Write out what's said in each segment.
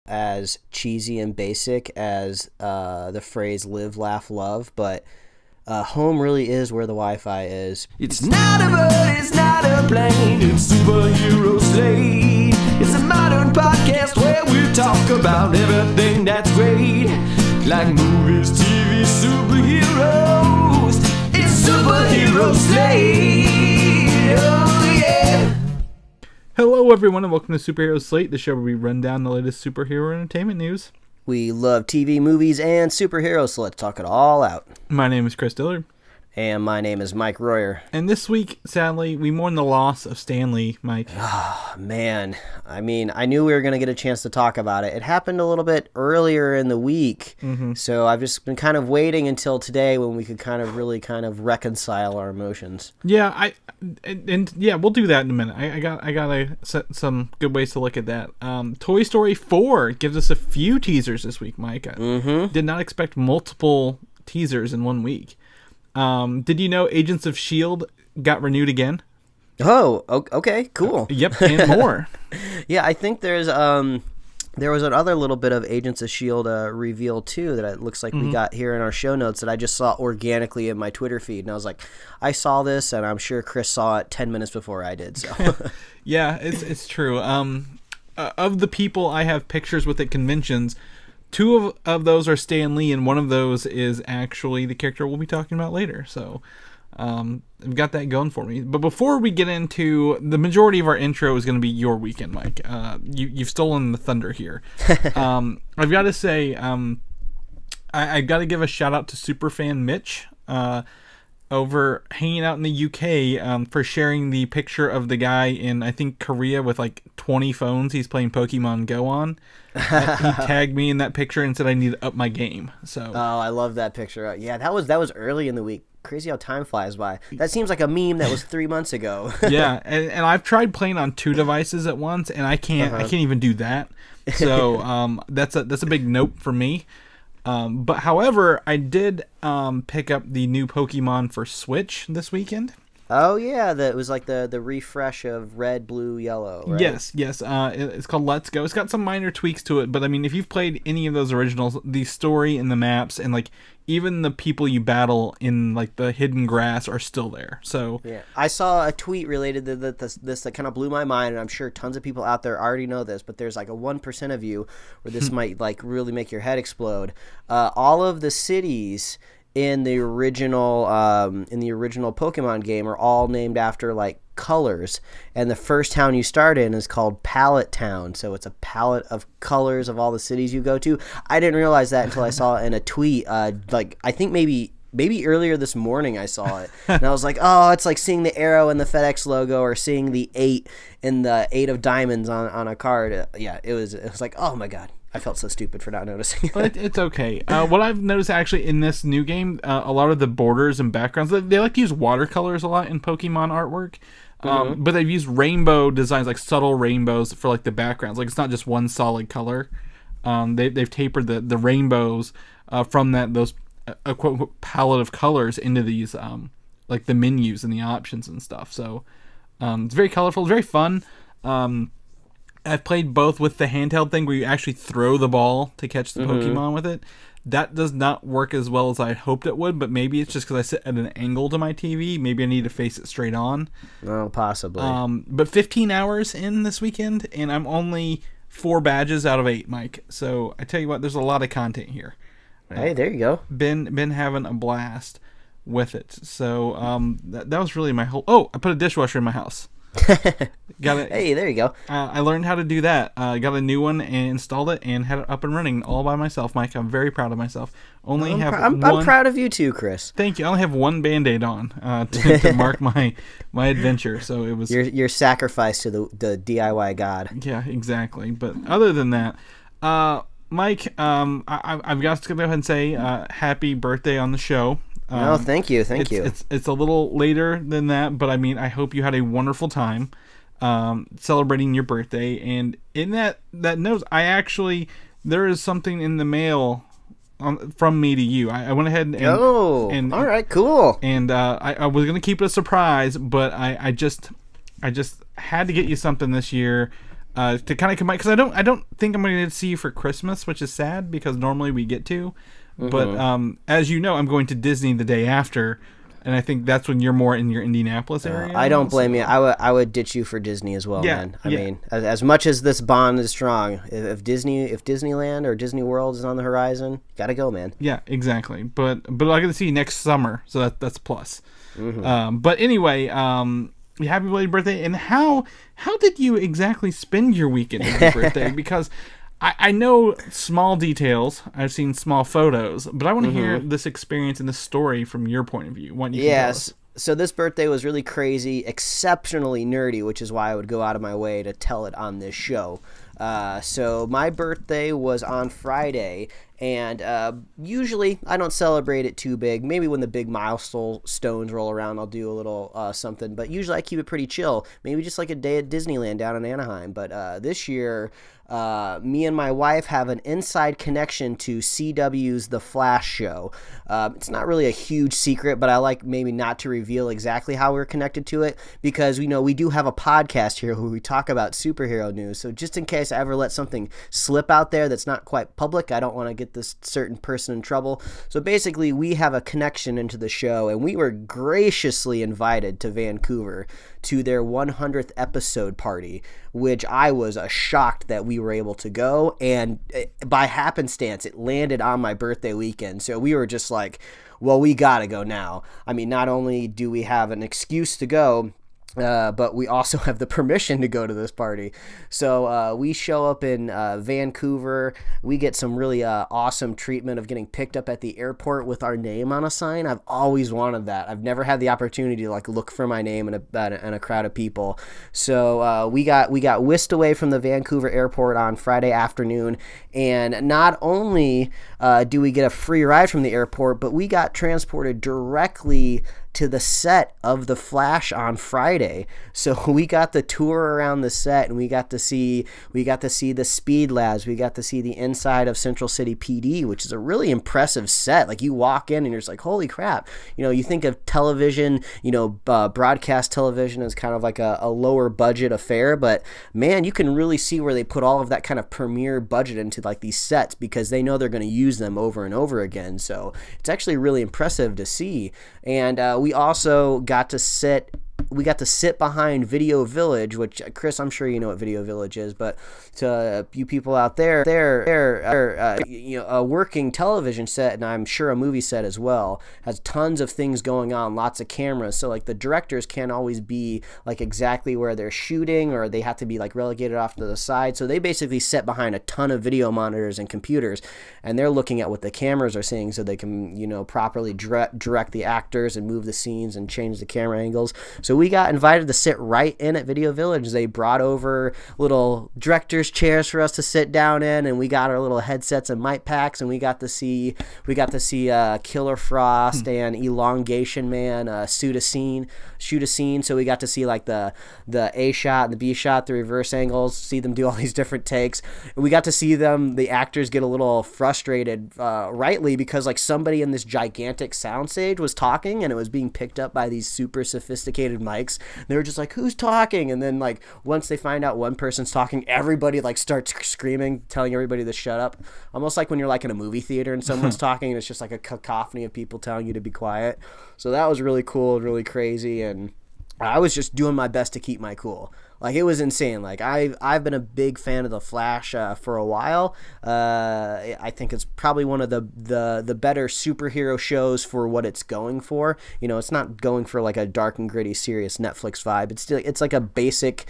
as cheesy and basic as the phrase "live, laugh, love," but home really is where the Wi-Fi is. It's not a bird, it's not a plane, it's Superhero Slate. It's a modern podcast where we talk about everything that's great, like movies, TV, superheroes. It's Superhero Slate. Oh yeah. Hello everyone and welcome to Superhero Slate, the show where we run down the latest superhero entertainment news. We love TV, movies, and superheroes, so let's talk it all out. My name is Chris Dillard. And my name is Mike Royer. And this week, sadly, we mourn the loss of Stan Lee, Mike. Oh, man. I mean, I knew we were going to get a chance to talk about it. It happened a little bit earlier in the week, so I've just been kind of waiting until today when we could really reconcile our emotions. Yeah, we'll do that in a minute. I got some good ways to look at that. Toy Story 4 gives us a few teasers this week, Mike. Did not expect multiple teasers in 1 week. Did you know Agents of S.H.I.E.L.D. got renewed again? Oh, okay, cool. Yep, and more. Yeah, I think there was another little bit of Agents of S.H.I.E.L.D. Reveal too that it looks like we got here in our show notes that I just saw organically in my Twitter feed, and I was like, I saw this, and I'm sure Chris saw it 10 minutes before I did. So yeah, it's true. Of the people I have pictures with at conventions, two of those are Stan Lee, and one of those is actually the character we'll be talking about later. So I've got that going for me. But before we get into the majority of our intro is going to be your weekend, Mike. You've stolen the thunder here. I've got to say, I've got to give a shout out to Superfan Mitch over hanging out in the UK for sharing the picture of the guy in, I think, Korea with like 20 phones he's playing Pokemon Go on. He tagged me in that picture and said I need to up my game. So I love that picture. Yeah, that was early in the week. Crazy how time flies by. That seems like a meme that was 3 months ago. Yeah, and I've tried playing on 2 devices at once, and I can't even do that. So that's a big nope for me. But however, I did pick up the new Pokemon for Switch this weekend. Oh yeah, it was like the refresh of red, blue, yellow, right? Yes. It's called Let's Go. It's got some minor tweaks to it, but I mean, if you've played any of those originals, the story and the maps and like even the people you battle in like the hidden grass are still there. So yeah, I saw a tweet related to this that kind of blew my mind, and I'm sure tons of people out there already know this, but there's like a 1% of you where this might like really make your head explode. All of the cities in the original Pokemon game are all named after like colors, and the first town you start in is called Palette Town, so it's a palette of colors of all the cities you go to. I didn't realize that until I saw it in a tweet. Like I think maybe earlier this morning I saw it, and I was like, oh, it's like seeing the arrow and the FedEx logo, or seeing the 8 and the 8 of diamonds on a card. Yeah, it was like, oh my god. I felt so stupid for not noticing. It's okay. What I've noticed actually in this new game, a lot of the borders and backgrounds, they like to use watercolors a lot in Pokemon artwork. But they've used rainbow designs, like subtle rainbows for like the backgrounds. Like it's not just one solid color. They've tapered the rainbows from those quote palette of colors into these like the menus and the options and stuff. So it's very colorful, it's very fun. I've played both with the handheld thing where you actually throw the ball to catch the Pokemon with it. That does not work as well as I hoped it would, but maybe it's just because I sit at an angle to my TV. Maybe I need to face it straight on. Oh, possibly. But 15 hours in this weekend, and I'm only 4 badges out of 8, Mike. So I tell you what, there's a lot of content here. Hey, there you go. Been having a blast with it. So that was really my whole... Oh, I put a dishwasher in my house. Hey, there you go. I learned how to do that. Got a new one and installed it and had it up and running all by myself, Mike. I'm very proud of myself. I'm proud of you too, Chris. Thank you. I only have one Band-Aid on to mark my adventure. So it was your sacrifice to the DIY god. Yeah, exactly. But other than that, Mike, I've got to go ahead and say happy birthday on the show. No, thank you. It's a little later than that, but I mean, I hope you had a wonderful time celebrating your birthday. And in that note, there is something in the mail from me to you. I went ahead and all right, cool. And I was gonna keep it a surprise, but I just had to get you something this year. to kind of combine, because I don't think I'm going to see you for Christmas, which is sad because normally we get to. But as you know, I'm going to Disney the day after, and I think that's when you're more in your Indianapolis area. I don't blame you. I would ditch you for Disney as well, man. I mean, as much as this bond is strong, if Disneyland or Disney World is on the horizon, gotta go, man. Yeah, exactly. But I got to see you next summer, so that's a plus. But anyway, happy belated birthday! And how did you exactly spend your weekend of your birthday? Because I know small details. I've seen small photos, but I want to hear this experience and this story from your point of view. Yes. So this birthday was really crazy, exceptionally nerdy, which is why I would go out of my way to tell it on this show. So my birthday was on Friday, and usually I don't celebrate it too big. Maybe when the big milestones roll around, I'll do a little something, but usually I keep it pretty chill. Maybe just like a day at Disneyland down in Anaheim. But this year, me and my wife have an inside connection to CW's The Flash show. It's not really a huge secret, but I like maybe not to reveal exactly how we're connected to it, because we do have a podcast here where we talk about superhero news. So just in case I ever let something slip out there that's not quite public, I don't want to get this certain person in trouble. So basically, we have a connection into the show, and we were graciously invited to Vancouver to their 100th episode party, which I was shocked that we were able to go, and by happenstance it landed on my birthday weekend, so we were just like, well, we gotta go now. I mean, not only do we have an excuse to go, but we also have the permission to go to this party. So we show up in Vancouver. We get some really awesome treatment of getting picked up at the airport with our name on a sign. I've always wanted that. I've never had the opportunity to look for my name in a crowd of people. So we got whisked away from the Vancouver airport on Friday afternoon, and not only do we get a free ride from the airport, but we got transported directly to the set of The Flash on Friday. So we got the tour around the set, and we got to see the Speed Labs. We got to see the inside of Central City PD, which is a really impressive set. Like, you walk in and you're just like, holy crap. You think of television, broadcast television as kind of like a lower budget affair, but man, you can really see where they put all of that kind of premiere budget into like these sets, because they know they're going to use them over and over again. So it's actually really impressive to see. And we also got to sit behind Video Village, which, Chris, I'm sure you know what Video Village is, but to you people out there, a working television set, and I'm sure a movie set as well, has tons of things going on, lots of cameras. So like the directors can't always be like exactly where they're shooting, or they have to be like relegated off to the side. So they basically sit behind a ton of video monitors and computers, and they're looking at what the cameras are seeing so they can, properly direct the actors and move the scenes and change the camera angles. So we got invited to sit right in at Video Village. They brought over little director's chairs for us to sit down in, and we got our little headsets and mic packs, and we got to see Killer Frost and Elongation Man shoot a scene. So we got to see like the A shot and the B shot, the reverse angles, see them do all these different takes. And we got to see the actors get a little frustrated, rightly, because like somebody in this gigantic soundstage was talking, and it was being picked up by these super sophisticated mics. They were just like, who's talking? And then like once they find out one person's talking, everybody like starts screaming, telling everybody to shut up. Almost like when you're like in a movie theater and someone's talking, and it's just like a cacophony of people telling you to be quiet. So that was really cool and really crazy, and I was just doing my best to keep my cool. Like, it was insane. Like, I've been a big fan of The Flash for a while. I think it's probably one of the better superhero shows for what it's going for. It's not going for like a dark and gritty, serious Netflix vibe. It's like a basic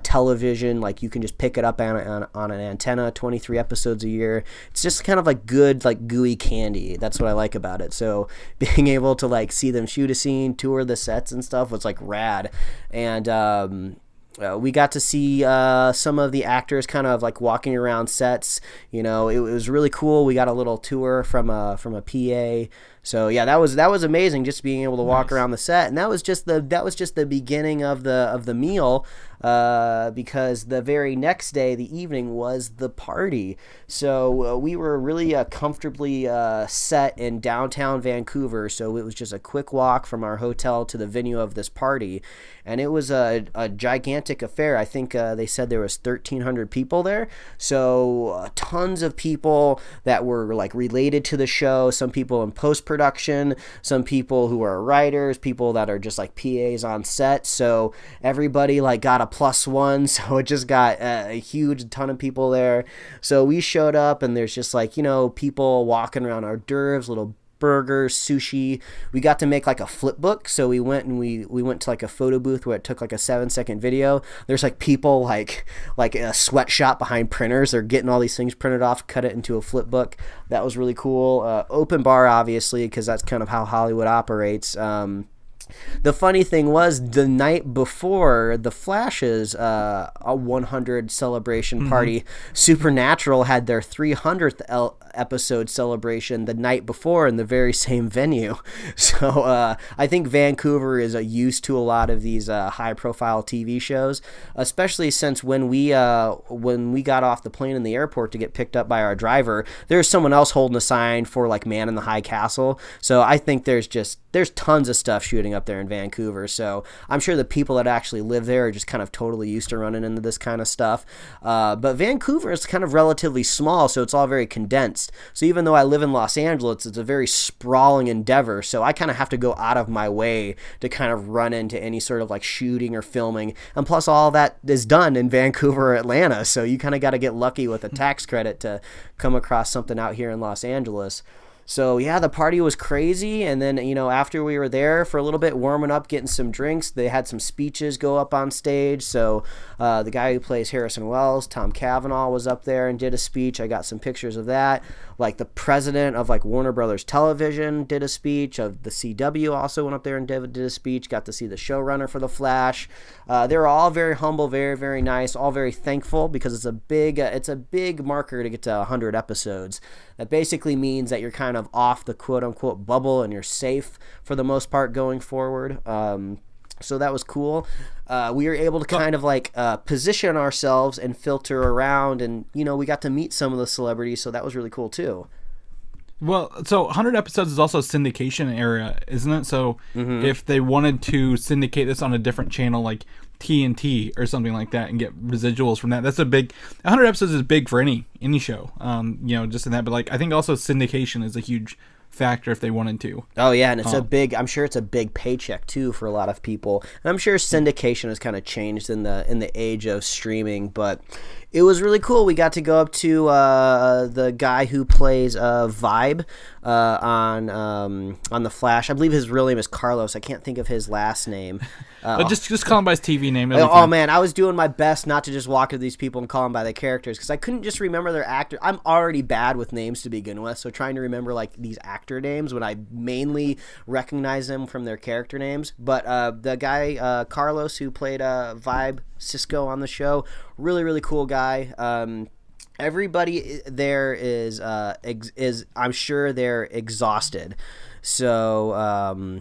television. Like, you can just pick it up on an antenna. 23 episodes a year. It's just kind of like good, like gooey candy. That's what I like about it. So being able to like see them shoot a scene, tour the sets and stuff was like rad. And we got to see some of the actors kind of like walking around sets. It was really cool. We got a little tour from a PA. So yeah, that was amazing, just being able to walk around the set. And that was just the beginning of the meal. because the very next day, the evening, was the party. So we were really comfortably set in downtown Vancouver, so it was just a quick walk from our hotel to the venue of this party, and it was a gigantic affair. I think they said there was 1,300 people there, so tons of people that were like related to the show, some people in post-production, some people who are writers, people that are just like PAs on set, so everybody like got a +1, so it just got a huge ton of people there. So we showed up, and there's just like, people walking around hors d'oeuvres, little burgers, sushi. We got to make like a flip book, so we went and we went to like a photo booth where it took like a 7-second video. There's like people like a sweatshop behind printers. They're getting all these things printed off, cut it into a flip book. That was really cool. Open bar, obviously, because that's kind of how Hollywood operates. The funny thing was, the night before the Flash's a 100 celebration party, Supernatural had their 300th episode celebration the night before in the very same venue. So I think Vancouver is used to a lot of these high-profile TV shows, especially since when we got off the plane in the airport to get picked up by our driver, there's someone else holding a sign for like Man in the High Castle. So I think there's tons of stuff shooting up there in Vancouver. So I'm sure the people that actually live there are just kind of totally used to running into this kind of stuff. But Vancouver is kind of relatively small, so it's all very condensed. So even though I live in Los Angeles, it's a very sprawling endeavor. So I kind of have to go out of my way to kind of run into any sort of like shooting or filming. And plus all that is done in Vancouver or Atlanta. So you kind of got to get lucky with a tax credit to come across something out here in Los Angeles. So yeah, the party was crazy, and then after we were there for a little bit, warming up, getting some drinks, they had some speeches go up on stage. So the guy who plays Harrison Wells, Tom Cavanaugh, was up there and did a speech. I got some pictures of that. Like the president of like Warner Brothers Television did a speech. Of the CW also went up there and did a speech. Got to see the showrunner for The Flash. They were all very humble, very, very nice, all very thankful, because it's a big marker to get to 100 episodes. That basically means that you're kind of off the quote-unquote bubble and you're safe for the most part going forward. So that was cool. We were able to kind of like position ourselves and filter around, and we got to meet some of the celebrities, so that was really cool too. Well, so 100 episodes is also a syndication era, isn't it? So if they wanted to syndicate this on a different channel like TNT or something like that and get residuals from that, that's a big 100 episodes is big for any show, just in that. But like, I think also syndication is a huge factor if they wanted to. Oh yeah, and I'm sure it's a big paycheck too for a lot of people. And I'm sure syndication has kind of changed in the age of streaming, but it was really cool. We got to go up to the guy who plays Vibe on The Flash. I believe his real name is Carlos. I can't think of his last name. But just call him by his TV name. Oh man, I was doing my best not to just walk to these people and call them by their characters, because I couldn't just remember their actor. I'm already bad with names to begin with, so trying to remember like these actor names when I mainly recognize them from their character names. But the guy Carlos who played Vibe Cisco on the show, really, really cool guy. Everybody there is I'm sure they're exhausted. So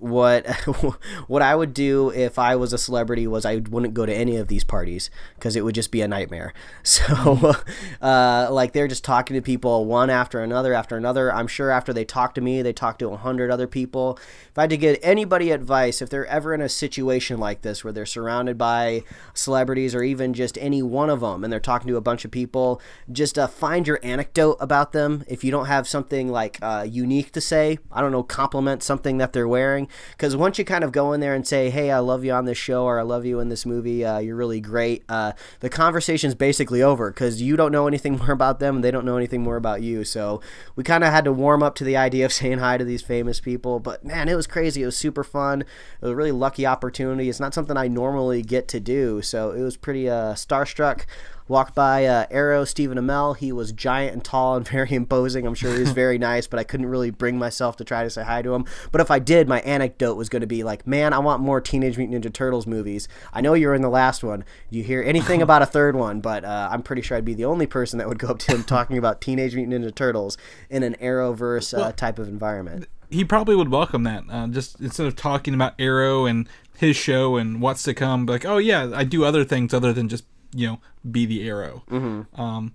what I would do if I was a celebrity was I wouldn't go to any of these parties, because it would just be a nightmare. So like they're just talking to people one after another. I'm sure after they talk to me, they talk to 100 other people. If I had to give anybody advice, if they're ever in a situation like this where they're surrounded by celebrities or even just any one of them and they're talking to a bunch of people, just find your anecdote about them. If you don't have something like unique to say, I don't know, compliment something that they're wearing. Because once you kind of go in there and say, hey, I love you on this show, or I love you in this movie, you're really great, the conversation's basically over, because you don't know anything more about them and they don't know anything more about you. So we kind of had to warm up to the idea of saying hi to these famous people. But man, it was crazy. It was super fun. It was a really lucky opportunity. It's not something I normally get to do, so it was pretty starstruck. Walked by Arrow, Stephen Amell. He was giant and tall and very imposing. I'm sure he was very nice, but I couldn't really bring myself to try to say hi to him. But if I did, my anecdote was going to be like, man, I want more Teenage Mutant Ninja Turtles movies. I know you were in the last one. Do you hear anything about a third one? But I'm pretty sure I'd be the only person that would go up to him talking about Teenage Mutant Ninja Turtles in an Arrowverse type of environment. he probably would welcome that. Just instead of talking about Arrow and his show and what's to come, be like, oh yeah, I do other things other than just be the Arrow. Mm-hmm.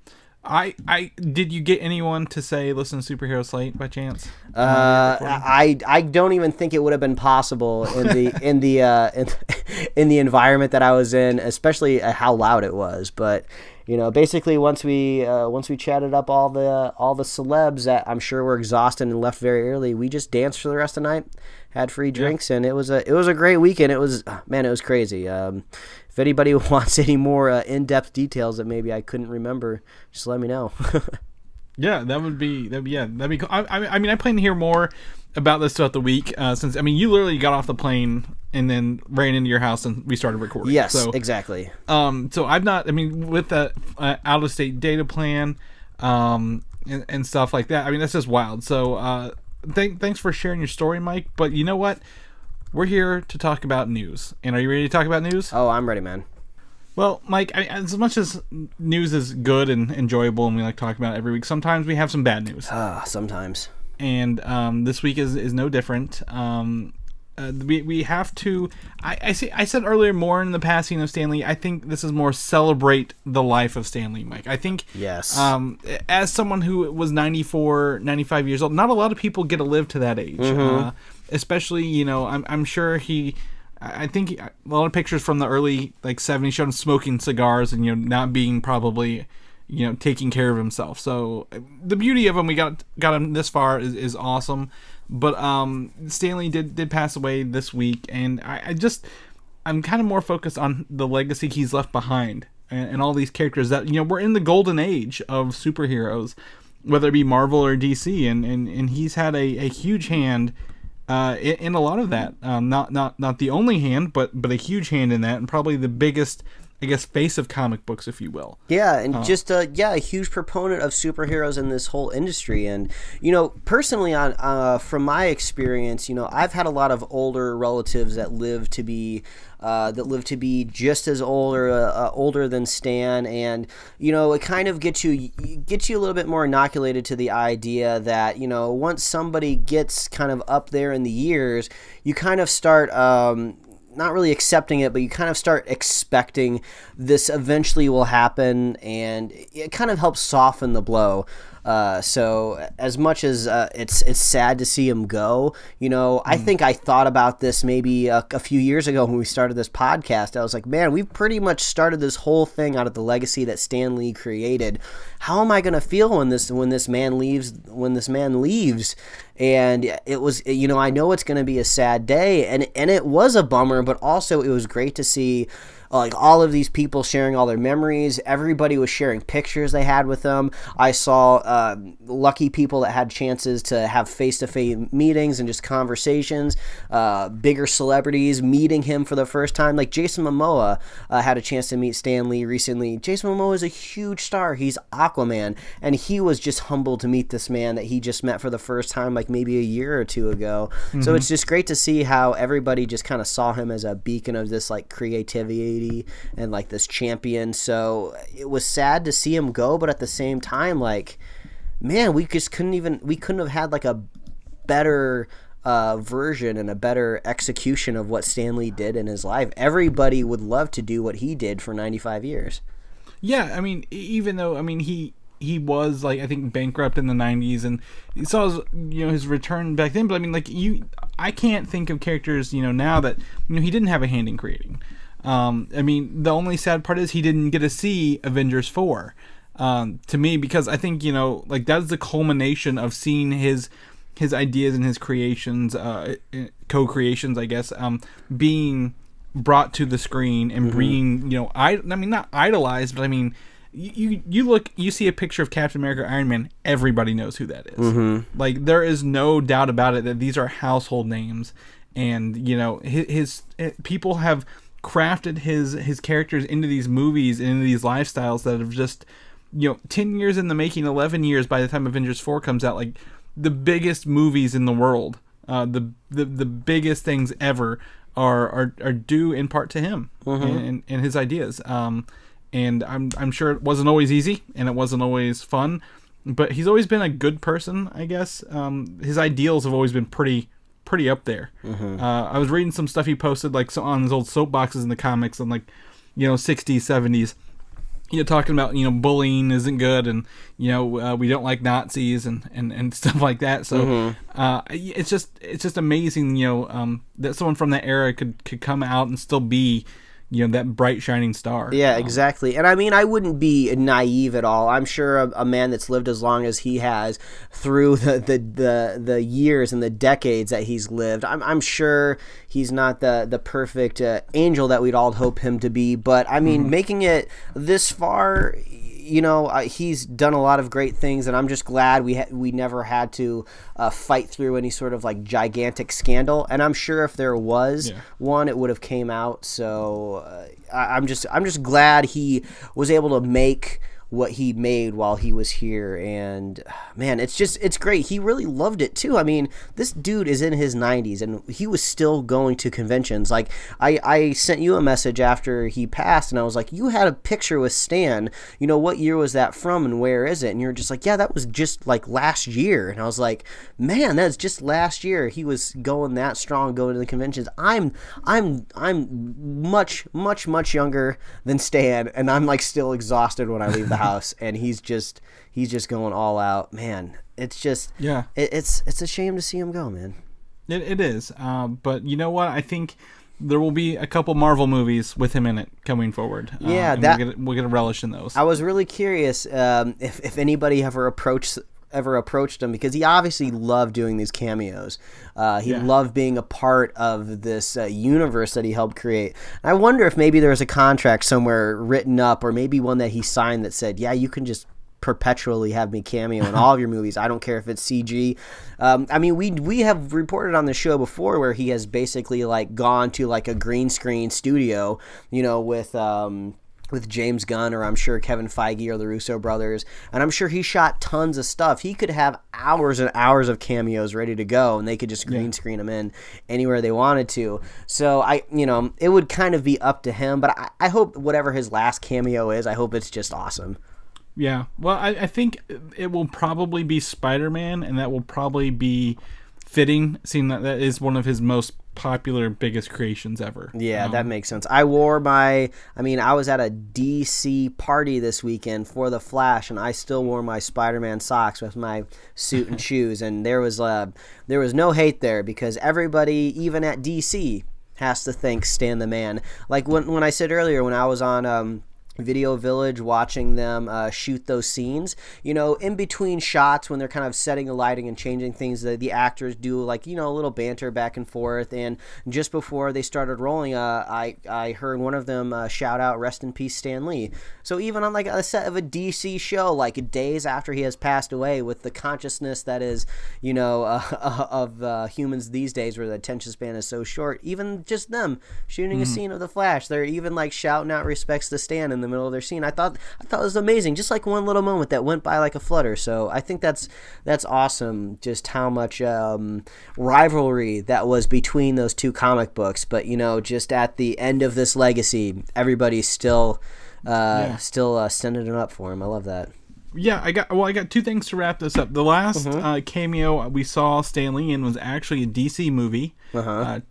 I did you get anyone to say listen to Superhero Slate by chance? I don't even think it would have been possible in the in the environment that I was in, especially how loud it was. But basically once we chatted up all the celebs that I'm sure were exhausted and left very early, we just danced for the rest of the night, had free drinks, and it was a great weekend. It was crazy. If anybody wants any more in-depth details that maybe I couldn't remember, just let me know. Yeah, that'd be cool. I mean, I plan to hear more about this throughout the week, since you literally got off the plane and then ran into your house and we started recording. Yes, so, exactly. So I've not. With the out-of-state data plan, and stuff like that. That's just wild. So thanks for sharing your story, Mike. But you know what? We're here to talk about news. And are you ready to talk about news? Oh, I'm ready, man. Well, Mike, as much as news is good and enjoyable and we like talking about it every week, sometimes we have some bad news. Sometimes. And this week is no different. We have to... I said earlier more in the passing of Stan Lee. I think this is more celebrate the life of Stan Lee, Mike. I think... Yes. As someone who was 94, 95 years old, not a lot of people get to live to that age. Mm-hmm. Especially, I'm sure I think a lot of pictures from the early 70s showed him smoking cigars and not being probably taking care of himself. So the beauty of him, we got him this far is awesome. But Stan Lee did pass away this week, and I'm kind of more focused on the legacy he's left behind and all these characters that we're in the golden age of superheroes, whether it be Marvel or DC, and he's had a huge hand. In a lot of that, not the only hand, but a huge hand in that, and probably the biggest, I guess, face of comic books, if you will. Yeah, and a huge proponent of superheroes in this whole industry. And personally, from my experience, I've had a lot of older relatives that live to be just as old or older than Stan, and it kind of gets you a little bit more inoculated to the idea that once somebody gets kind of up there in the years, you kind of start not really accepting it, but you kind of start expecting this eventually will happen, and it kind of helps soften the blow. So as much as it's sad to see him go, I think I thought about this maybe a few years ago when we started this podcast. I was like, man, we pretty much started this whole thing out of the legacy that Stan Lee created. How am I going to feel when this man leaves? And it was, I know it's going to be a sad day, and it was a bummer, but also it was great to see all of these people sharing all their memories. Everybody was sharing pictures they had with them. I saw lucky people that had chances to have face-to-face meetings and just conversations. Bigger celebrities meeting him for the first time. Like Jason Momoa had a chance to meet Stan Lee recently. Jason Momoa is a huge star. He's Aquaman, and he was just humbled to meet this man that he just met for the first time maybe a year or two ago. Mm-hmm. So it's just great to see how everybody just kind of saw him as a beacon of this creativity and this champion. So it was sad to see him go, but at the same time, man, we couldn't have had a better version and a better execution of what Stan Lee did in his life. Everybody would love to do what he did for 95 years. Yeah, even though he was I think bankrupt in the 90s, and you saw his return back then, but I can't think of characters now that he didn't have a hand in creating. The only sad part is he didn't get to see Avengers 4 to me, because I think that's the culmination of seeing his ideas and his creations, co-creations, I guess, being brought to the screen and being not idolized, but you see a picture of Captain America, Iron Man, everybody knows who that is. Mm-hmm. There is no doubt about it that these are household names, and his people have crafted his characters into these movies and into these lifestyles that have just 10 years in the making, 11 years by the time Avengers 4 comes out. The biggest movies in the world, the biggest things ever are due in part to him. Mm-hmm. and his ideas. And I'm sure it wasn't always easy, and it wasn't always fun, but he's always been a good person, I guess. His ideals have always been pretty up there. I was reading some stuff he posted, like on his old soapboxes in the comics, in like 60s, 70s. Talking about bullying isn't good, and we don't like Nazis and stuff like that. So it's just amazing, that someone from that era could come out and still be that bright shining star. Yeah, exactly. And I mean, I wouldn't be naive at all. I'm sure a man that's lived as long as he has through the years and the decades that he's lived, I'm sure he's not the perfect angel that we'd all hope him to be. But I mean, making it this far, he's done a lot of great things, and I'm just glad we never had to fight through any sort of like gigantic scandal. And I'm sure if there was one, it would have came out. So I'm just glad he was able to make what he made while he was here. And man, it's great. He really loved it too. I mean, this dude is in his 90s and he was still going to conventions. Like I sent you a message after he passed and I was like, you had a picture with Stan, what year was that from and where is it? And you're just like, yeah, that was just like last year. And I was like, man, that's just last year. He was going that strong, going to the conventions. I'm much, much, much younger than Stan, and I'm like still exhausted when I leave the house, and he's just going all out. Man, it's just it's a shame to see him go, man. It is, but you know what? I think there will be a couple Marvel movies with him in it coming forward. Yeah, we'll get a relish in those. I was really curious if anybody ever approached him, because he obviously loved doing these cameos. He loved being a part of this universe that he helped create. I wonder if maybe there's a contract somewhere written up, or maybe one that he signed that said, yeah, you can just perpetually have me cameo in all of your movies. I don't care if it's CG. I mean, we have reported on the show before where he has basically like gone to like a green screen studio, with James Gunn, or I'm sure Kevin Feige or the Russo brothers, and I'm sure he shot tons of stuff. He could have hours and hours of cameos ready to go, and they could just green screen them in anywhere they wanted to. So it would kind of be up to him, but I hope whatever his last cameo is, I hope it's just awesome. Yeah, well, I think it will probably be Spider-Man, and that will probably be fitting, seeing that is one of his most popular, biggest creations ever. Yeah, that makes sense. I was at a DC party this weekend for The Flash, and I still wore my Spider-Man socks with my suit and shoes, and there was no hate there, because everybody, even at DC, has to thank Stan the Man. Like when I said earlier, when I was on Video Village watching them shoot those scenes, in between shots when they're kind of setting the lighting and changing things, the actors do like a little banter back and forth, and just before they started rolling, I heard one of them shout out, "Rest in peace, Stan Lee." So even on like a set of a DC show, like days after he has passed away, with the consciousness that is of humans these days, where the attention span is so short, even just them shooting a scene of The Flash, they're even like shouting out respects to Stan in the middle of their scene. I thought it was amazing, just like one little moment that went by like a flutter. So I think that's awesome, just how much rivalry that was between those two comic books. But just at the end of this legacy, everybody's still sending it up for him. I love that. Yeah, I got two things to wrap this up. The last cameo we saw Stan Lee in was actually a DC movie.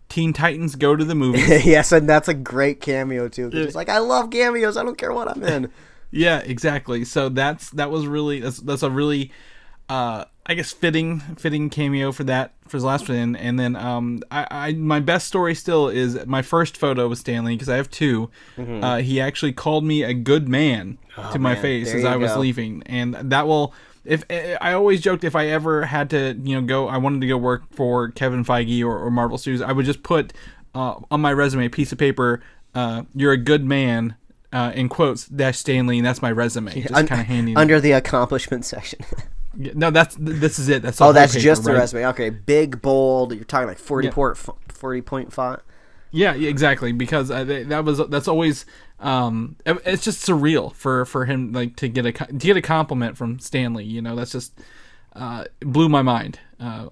Teen Titans Go to the Movies. Yes, and that's a great cameo too. It's like, I love cameos. I don't care what I'm in. Yeah, exactly. So that's a really I guess fitting cameo for his last one. And then I my best story still is my first photo with Stan Lee, because I have two. He actually called me a good man to my face as I was leaving, and that will. If I always joked, if I ever had to go, I wanted to go work for Kevin Feige or Marvel Studios, I would just put on my resume, a piece of paper, "You're a good man," in quotes, Stan Lee, and that's my resume. Just kind of handy under the accomplishment section. No, this is it. That's that's paper, just the resume. Okay, big, bold. You're talking like 40 point font. Yeah, exactly. Because that's always it's just surreal for him, like to get a compliment from Stan Lee. That's just blew my mind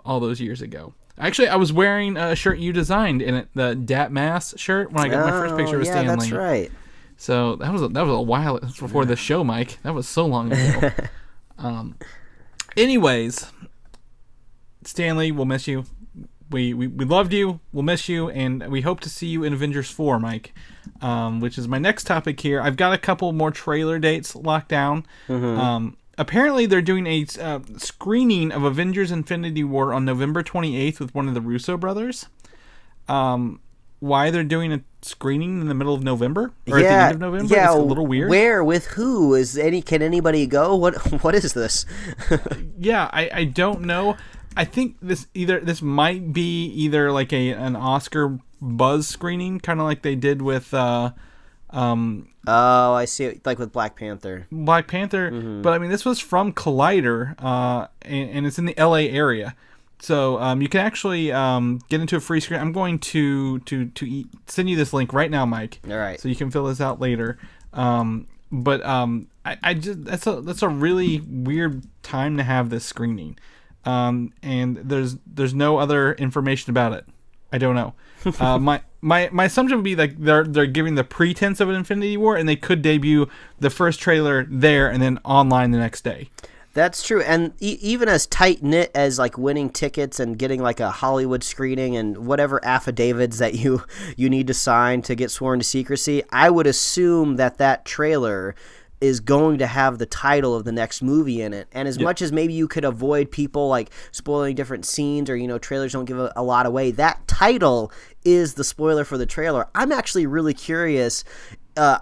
all those years ago. Actually, I was wearing a shirt you designed in it, the Dat Mass shirt, when I got my first picture with Stan Lee. That's right. So that was a while before the show, Mike. That was so long ago. Anyways, Stanley, we'll miss you. We loved you. We'll miss you, and we hope to see you in Avengers 4, Mike. Which is my next topic here. I've got a couple more trailer dates locked down. Apparently, they're doing a screening of Avengers Infinity War on November 28th with one of the Russo brothers. Why they're doing a screening in the middle of November? Or at the end of November? Yeah, it's a little weird. Where? With who? Can anybody go? What is this? Yeah, I don't know. I think this might be either like an Oscar buzz screening, kind of like they did with oh, I see it, like with Black Panther. But I mean, this was from Collider, and it's in the LA area, so you can actually get into a free screen. I'm going to send you this link right now, Mike. All right, so you can fill this out later. I just that's a really weird time to have this screening. And there's no other information about it. I don't know. My assumption would be like they're giving the pretense of an Infinity War, and they could debut the first trailer there and then online the next day. That's true, and even as tight knit as like winning tickets and getting like a Hollywood screening and whatever affidavits that you need to sign to get sworn to secrecy, I would assume that trailer is going to have the title of the next movie in it. And as much as maybe you could avoid people like spoiling different scenes or, trailers don't give a lot away, that title is the spoiler for the trailer. I'm actually really curious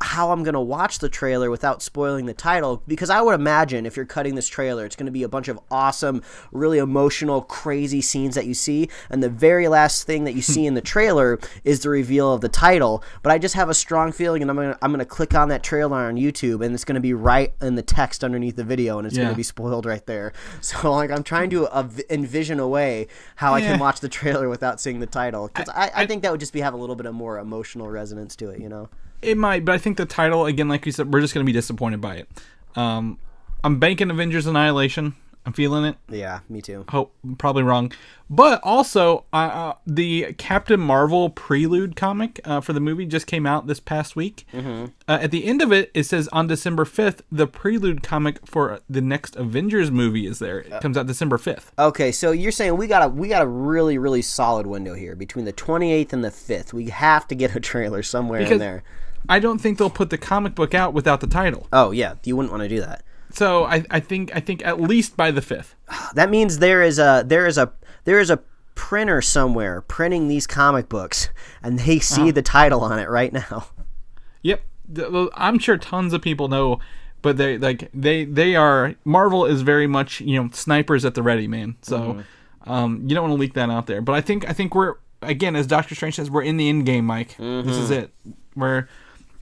how I'm going to watch the trailer without spoiling the title, because I would imagine if you're cutting this trailer, it's going to be a bunch of awesome, really emotional, crazy scenes that you see, and the very last thing that you see in the trailer is the reveal of the title. But I just have a strong feeling, and I'm going to click on that trailer on YouTube, and it's going to be right in the text underneath the video, and it's going to be spoiled right there. So like I'm trying to envision a way how I can watch the trailer without seeing the title, because I think that would just have a little bit of more emotional resonance to it, It might, but I think the title, again, like you said, we're just going to be disappointed by it. I'm banking Avengers Annihilation. I'm feeling it. Yeah, me too. Hope probably wrong. But also, the Captain Marvel Prelude comic for the movie just came out this past week. At the end of it, it says on December 5th, the Prelude comic for the next Avengers movie is there. It comes out December 5th. Okay, so you're saying we got a really, really solid window here between the 28th and the 5th. We have to get a trailer somewhere in there. I don't think they'll put the comic book out without the title. Oh yeah, you wouldn't want to do that. So I think at least by the 5th. That means there is a printer somewhere printing these comic books, and they see the title on it right now. Yep, I'm sure tons of people know, but they are. Marvel is very much snipers at the ready, man. So you don't want to leak that out there. But I think we're, again, as Doctor Strange says, we're in the end game, Mike. This is it.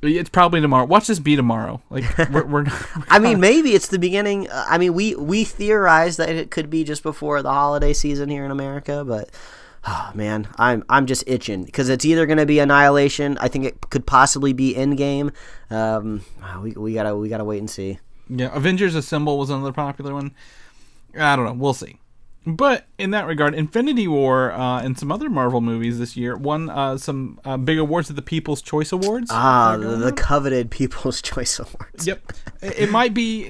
It's probably tomorrow. Watch this be tomorrow. Like we're I mean, maybe it's the beginning. I mean, we theorize that it could be just before the holiday season here in America, but oh man, I'm just itching because it's either going to be Annihilation. I think it could possibly be Endgame. We gotta wait and see. Yeah, Avengers Assemble was another popular one. I don't know. We'll see. But in that regard, Infinity War and some other Marvel movies this year won some big awards at the People's Choice Awards. The coveted People's Choice Awards. Yep. It might be,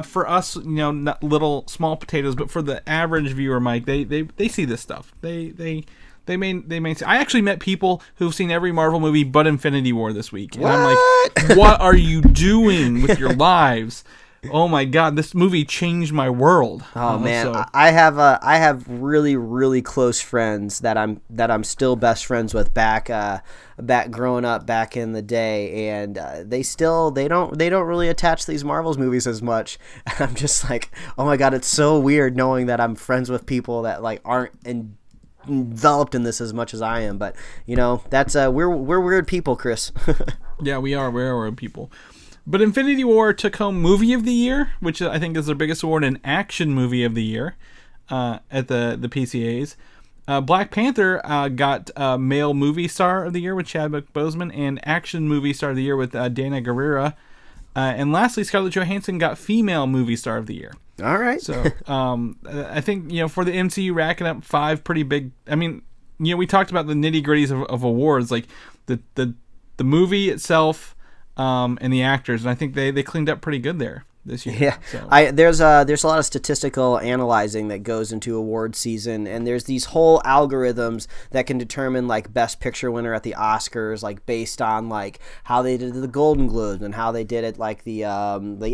for us, not little small potatoes, but for the average viewer, Mike, they see this stuff. They may see. I actually met people who've seen every Marvel movie but Infinity War this week. And I'm like, what are you doing with your lives? Oh my God! This movie changed my world. Oh man, so. I have really, really close friends that I'm still best friends with back growing up back in the day, and they don't really attach these Marvel's movies as much. And I'm just like, oh my God, it's so weird knowing that I'm friends with people that like aren't enveloped in this as much as I am. But that's we're weird people, Chris. Yeah, we are weird people. But Infinity War took home Movie of the Year, which I think is their biggest award, and Action Movie of the Year at the PCAs. Black Panther got Male Movie Star of the Year with Chadwick Boseman, and Action Movie Star of the Year with Danai Gurira. And lastly, Scarlett Johansson got Female Movie Star of the Year. All right. So I think for the MCU racking up 5 pretty big. I mean, we talked about the nitty gritties of awards, like the movie itself. And the actors, and I think they cleaned up pretty good there. this year. Yeah, so. there's a lot of statistical analyzing that goes into award season, and there's these whole algorithms that can determine like best picture winner at the Oscars, like based on like how they did the Golden Globes and how they did it like the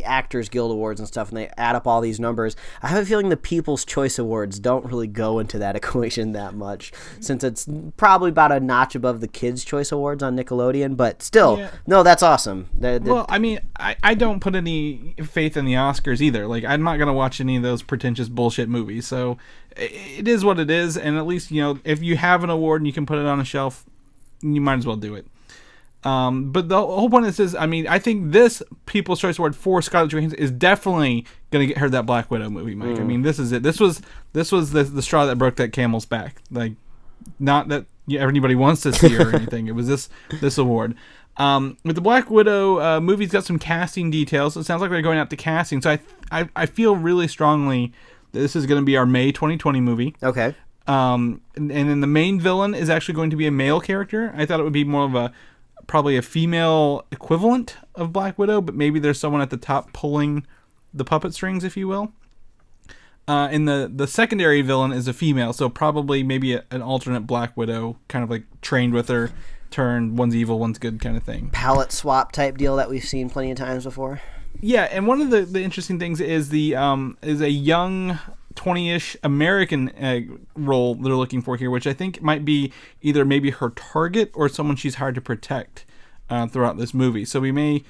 Actors Guild Awards and stuff, and they add up all these numbers. I have a feeling the People's Choice Awards don't really go into that equation that much, since it's probably about a notch above the Kids' Choice Awards on Nickelodeon, but still, no, that's awesome. Well, I mean, I don't put any faith in the Oscars either. Like, I'm not gonna watch any of those pretentious bullshit movies. So it is what it is, and at least, you know, if you have an award and you can put it on a shelf, you might as well do it. But the whole point of this is, I mean, I think this People's Choice Award for Scarlett Johansson is definitely gonna get her that Black Widow movie, Mike. I mean, this is it. This was the straw that broke that camel's back. Like, not that anybody wants to see her or anything. It was this award. With the Black Widow movie's got some casting details. It sounds like they're going out to casting. So I feel really strongly that this is going to be our May 2020 movie. Okay. And then the main villain is actually going to be a male character. I thought it would be more of probably a female equivalent of Black Widow, but maybe there's someone at the top pulling the puppet strings, if you will. And the secondary villain is a female, so probably maybe an alternate Black Widow, kind of like trained with her. Turn, one's evil, one's good kind of thing. Palette swap type deal that we've seen plenty of times before. Yeah, and one of the interesting things is is a young 20-ish American role they're looking for here, which I think might be either maybe her target or someone she's hard to protect throughout this movie. So we may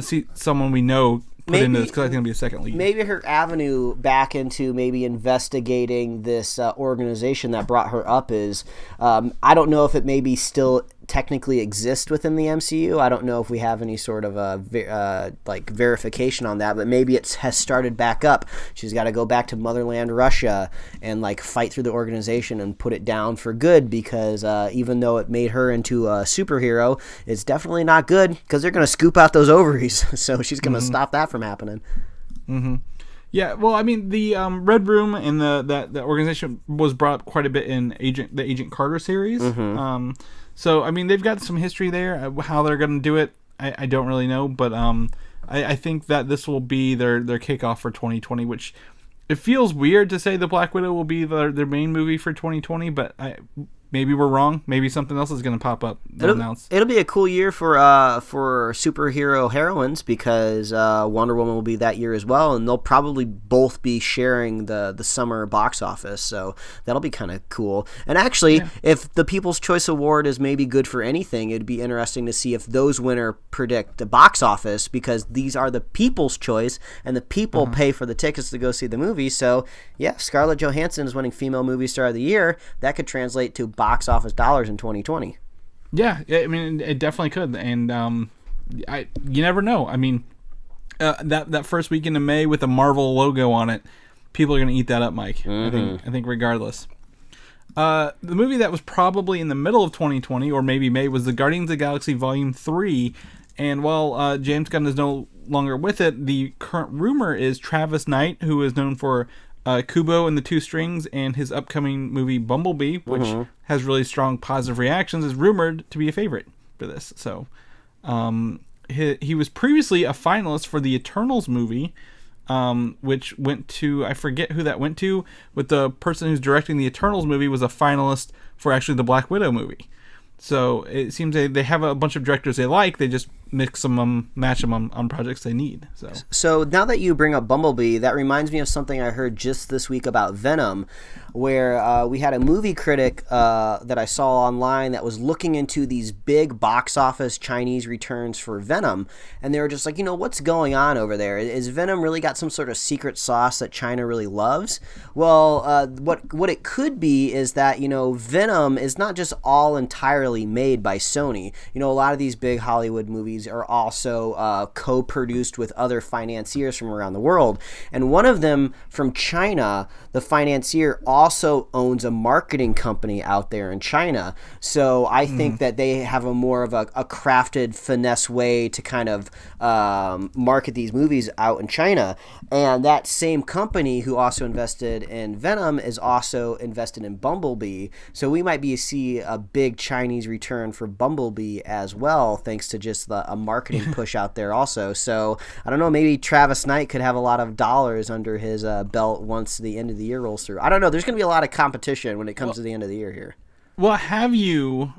see someone we know put into this, because I think it'll be a second lead. Maybe her avenue back into maybe investigating this organization that brought her up is, I don't know if it maybe still technically exist within the MCU. I don't know if we have any sort of like verification on that, but maybe it has started back up. She's got to go back to motherland Russia and like fight through the organization and put it down for good, because even though it made her into a superhero, it's definitely not good, because they're going to scoop out those ovaries. So she's going to stop that from happening. Mm-hmm. Yeah, well, I mean, the Red Room and the organization was brought up quite a bit in the Agent Carter series. Mm-hmm. So, I mean, they've got some history there. How they're going to do it, I don't really know. But I think that this will be their kickoff for 2020, which it feels weird to say the Black Widow will be their main movie for 2020, but maybe we're wrong. Maybe something else is going to pop up. It'll be a cool year for superhero heroines, because Wonder Woman will be that year as well, and they'll probably both be sharing the summer box office. So that'll be kind of cool. And actually, if the People's Choice Award is maybe good for anything, it'd be interesting to see if those winners predict the box office, because these are the people's choice, and the people pay for the tickets to go see the movie. So yeah, Scarlett Johansson is winning Female Movie Star of the Year. That could translate to box office dollars in 2020. Yeah, I mean, it definitely could, and you never know. I mean, that first weekend of May with a Marvel logo on it, people are going to eat that up, Mike. I think regardless. The movie that was probably in the middle of 2020, or maybe May, was the Guardians of the Galaxy Volume 3, and while James Gunn is no longer with it, the current rumor is Travis Knight, who is known for Kubo and the Two Strings and his upcoming movie Bumblebee, which has really strong positive reactions, is rumored to be a favorite for this. So he was previously a finalist for the Eternals movie, which went to, I forget who that went to, but the person who's directing the Eternals movie was a finalist for actually the Black Widow movie. So it seems they have a bunch of directors they like. They just mix them, match them on projects they need. So now that you bring up Bumblebee, that reminds me of something I heard just this week about Venom, where we had a movie critic that I saw online that was looking into these big box office Chinese returns for Venom, and they were just like, what's going on over there? Is Venom really got some sort of secret sauce that China really loves? Well, what it could be is that, Venom is not just all entirely made by Sony. A lot of these big Hollywood movies are also co-produced with other financiers from around the world, and one of them from China, the financier also also owns a marketing company out there in China. So I think that they have a more of a crafted finesse way to kind of market these movies out in China. And that same company who also invested in Venom is also invested in Bumblebee. So we might see a big Chinese return for Bumblebee as well, thanks to just a marketing push out there also. So I don't know, maybe Travis Knight could have a lot of dollars under his belt once the end of the year rolls through. I don't know. There's going to be a lot of competition when it comes to the end of the year here. Well, the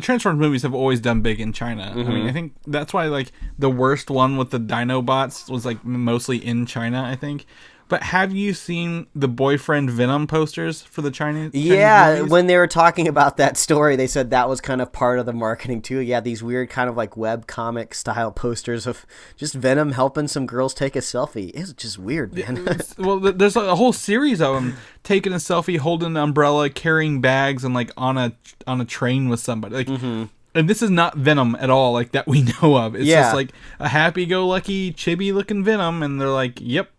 Transformers movies have always done big in China. I mean, I think that's why, like, the worst one with the Dinobots was, like, mostly in China, I think. But have you seen the boyfriend Venom posters for the Chinese movies? When they were talking about that story, they said that was kind of part of the marketing too. Yeah, these weird kind of like web comic style posters of just Venom helping some girls take a selfie. It's just weird, man. Well, there's a whole series of them taking a selfie, holding an umbrella, carrying bags, and like on a train with somebody. Like, and this is not Venom at all, like that we know of. It's just like a happy-go-lucky, chibi-looking Venom, and they're like, "Yep,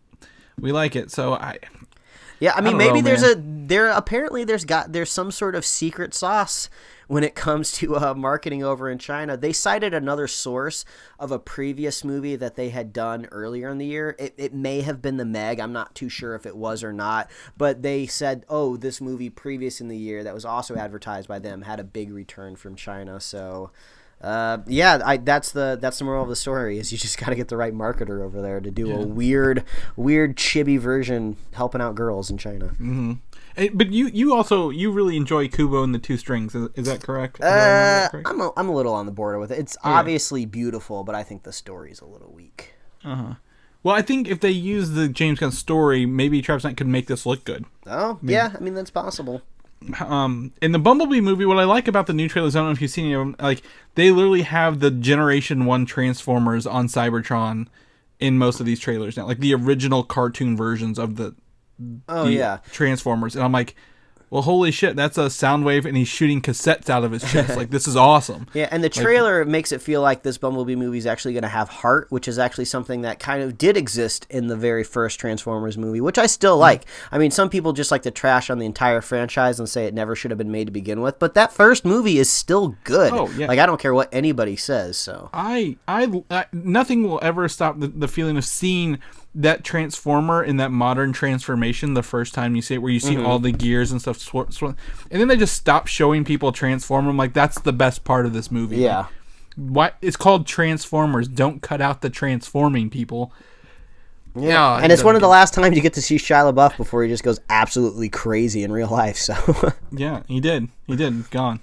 we like it." So I mean, maybe there's some sort of secret sauce when it comes to marketing over in China. They cited another source of a previous movie that they had done earlier in the year. It may have been The Meg. I'm not too sure if it was or not, but they said, oh, this movie previous in the year that was also advertised by them had a big return from China. So that's the moral of the story, is you just got to get the right marketer over there to do a weird chibi version helping out girls in China. But you really enjoy Kubo and the Two Strings. Is that correct? I'm a little on the border with it. It's obviously beautiful, but I think the story's a little weak. Well, I think if they use the James Gunn story, maybe Travis Knight could make this look good. Oh, yeah. I mean, that's possible. In the Bumblebee movie, what I like about the new trailers, I don't know if you've seen any of them, like, they literally have the Generation 1 Transformers on Cybertron in most of these trailers now. Like, the original cartoon versions of the Transformers. And I'm like, well, holy shit, that's a Soundwave, and he's shooting cassettes out of his chest. Like, this is awesome. Yeah, and the trailer makes it feel like this Bumblebee movie is actually going to have heart, which is actually something that kind of did exist in the very first Transformers movie, which I still like. I mean, some people just like to trash on the entire franchise and say it never should have been made to begin with, but that first movie is still good. Oh, yeah. Like, I don't care what anybody says, so. I nothing will ever stop the feeling of seeing that Transformer in that modern transformation the first time you see it, where you see all the gears and stuff and then they just stop showing people transform. I'm like, that's the best part of this movie. Yeah. What it's called Transformers. Don't cut out the transforming people. Yeah, and it's one of the last times you get to see Shia LaBeouf before he just goes absolutely crazy in real life. So yeah, he did. Gone.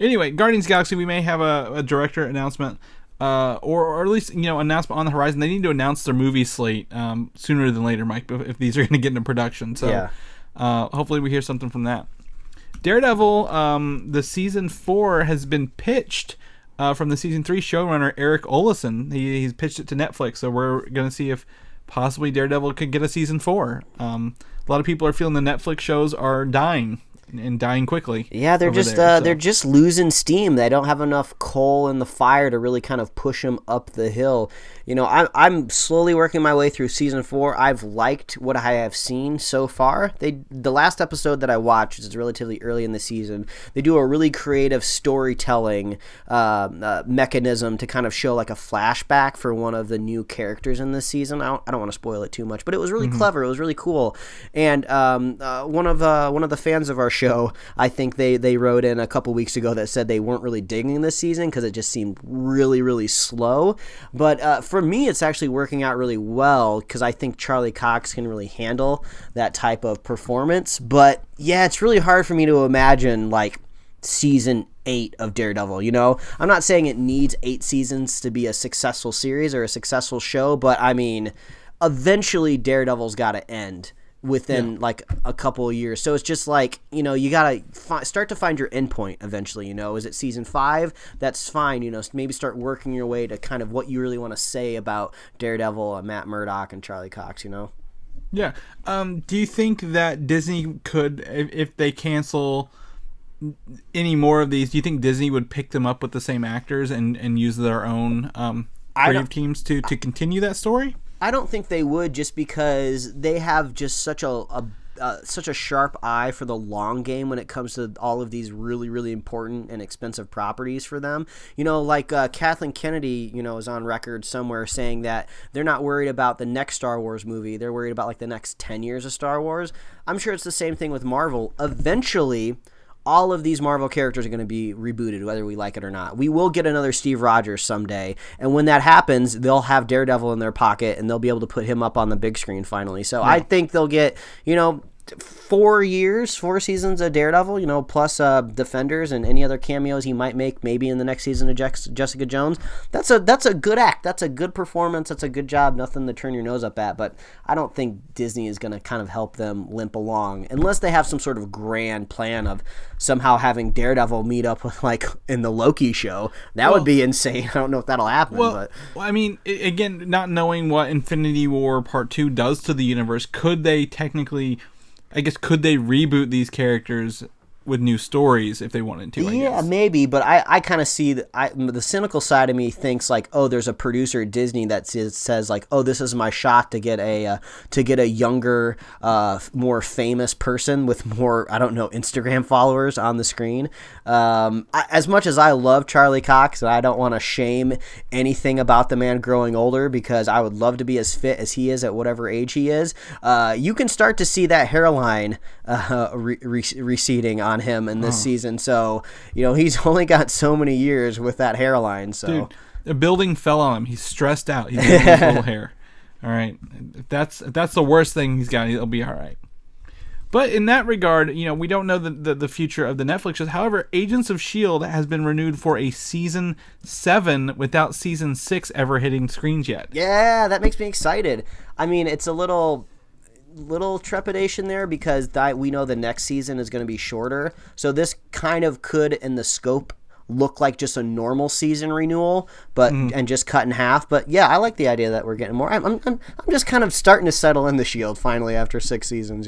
Anyway, Guardians of the Galaxy, we may have a director announcement. Or at least, announcement on the horizon. They need to announce their movie slate sooner than later, Mike, if these are going to get into production. So hopefully we hear something from that. Daredevil, the season 4 has been pitched from the season 3 showrunner Erik Oleson. He's pitched it to Netflix, so we're going to see if possibly Daredevil could get a season 4. A lot of people are feeling the Netflix shows are dying. And dying quickly. Yeah, they're just losing steam. They don't have enough coal in the fire to really kind of push them up the hill. I'm slowly working my way through season 4. I've liked what I have seen so far. The last episode that I watched, which is relatively early in the season, they do a really creative storytelling mechanism to kind of show like a flashback for one of the new characters in this season. I don't want to spoil it too much, but it was really clever. It was really cool. And one of the fans of our show, I think they wrote in a couple weeks ago that said they weren't really digging this season because it just seemed really, really slow. But for me, it's actually working out really well because I think Charlie Cox can really handle that type of performance. But yeah, it's really hard for me to imagine like season 8 of Daredevil. I'm not saying it needs 8 seasons to be a successful series or a successful show, but I mean, eventually Daredevil's got to end within like a couple of years. So it's just like, you got to start to find your endpoint eventually, Is it season 5? That's fine, maybe start working your way to kind of what you really want to say about Daredevil and Matt Murdock and Charlie Cox, Yeah. Do you think that Disney could, if they cancel any more of these, do you think Disney would pick them up with the same actors and use their own creative teams to continue that story? I don't think they would, just because they have just such a such a sharp eye for the long game when it comes to all of these really, really important and expensive properties for them. Like Kathleen Kennedy, is on record somewhere saying that they're not worried about the next Star Wars movie. They're worried about like the next 10 years of Star Wars. I'm sure it's the same thing with Marvel. Eventually, all of these Marvel characters are going to be rebooted, whether we like it or not. We will get another Steve Rogers someday, and when that happens, they'll have Daredevil in their pocket, and they'll be able to put him up on the big screen finally. So I think they'll get, 4 seasons of Daredevil, plus Defenders and any other cameos he might make maybe in the next season of Jessica Jones. That's a good act. That's a good performance. That's a good job. Nothing to turn your nose up at, but I don't think Disney is going to kind of help them limp along unless they have some sort of grand plan of somehow having Daredevil meet up with, like, in the Loki show. That would be insane. I don't know if that'll happen. But I mean, again, not knowing what Infinity War Part 2 does to the universe, could they technically... could they reboot these characters with new stories if they wanted to? I guess. Maybe, but I kind of see the cynical side of me thinks like, oh, there's a producer at Disney that says like, oh, this is my shot to get a younger, more famous person with more, I don't know, Instagram followers on the screen. As much as I love Charlie Cox, and I don't want to shame anything about the man growing older, because I would love to be as fit as he is at whatever age he is. You can start to see that hairline receding on him in this season. So, he's only got so many years with that hairline. So, dude, a building fell on him. He's stressed out. He's got his little hair. All right, if that's the worst thing he's got, he'll be all right. But in that regard, we don't know the future of the Netflix shows. However, Agents of S.H.I.E.L.D. has been renewed for a season 7 without season 6 ever hitting screens yet. Yeah, that makes me excited. I mean, it's a little trepidation there because we know the next season is going to be shorter. So this kind of could, in the scope, look like just a normal season renewal, but and just cut in half. But yeah, I like the idea that we're getting more. I'm just kind of starting to settle in the Shield finally after 6 seasons.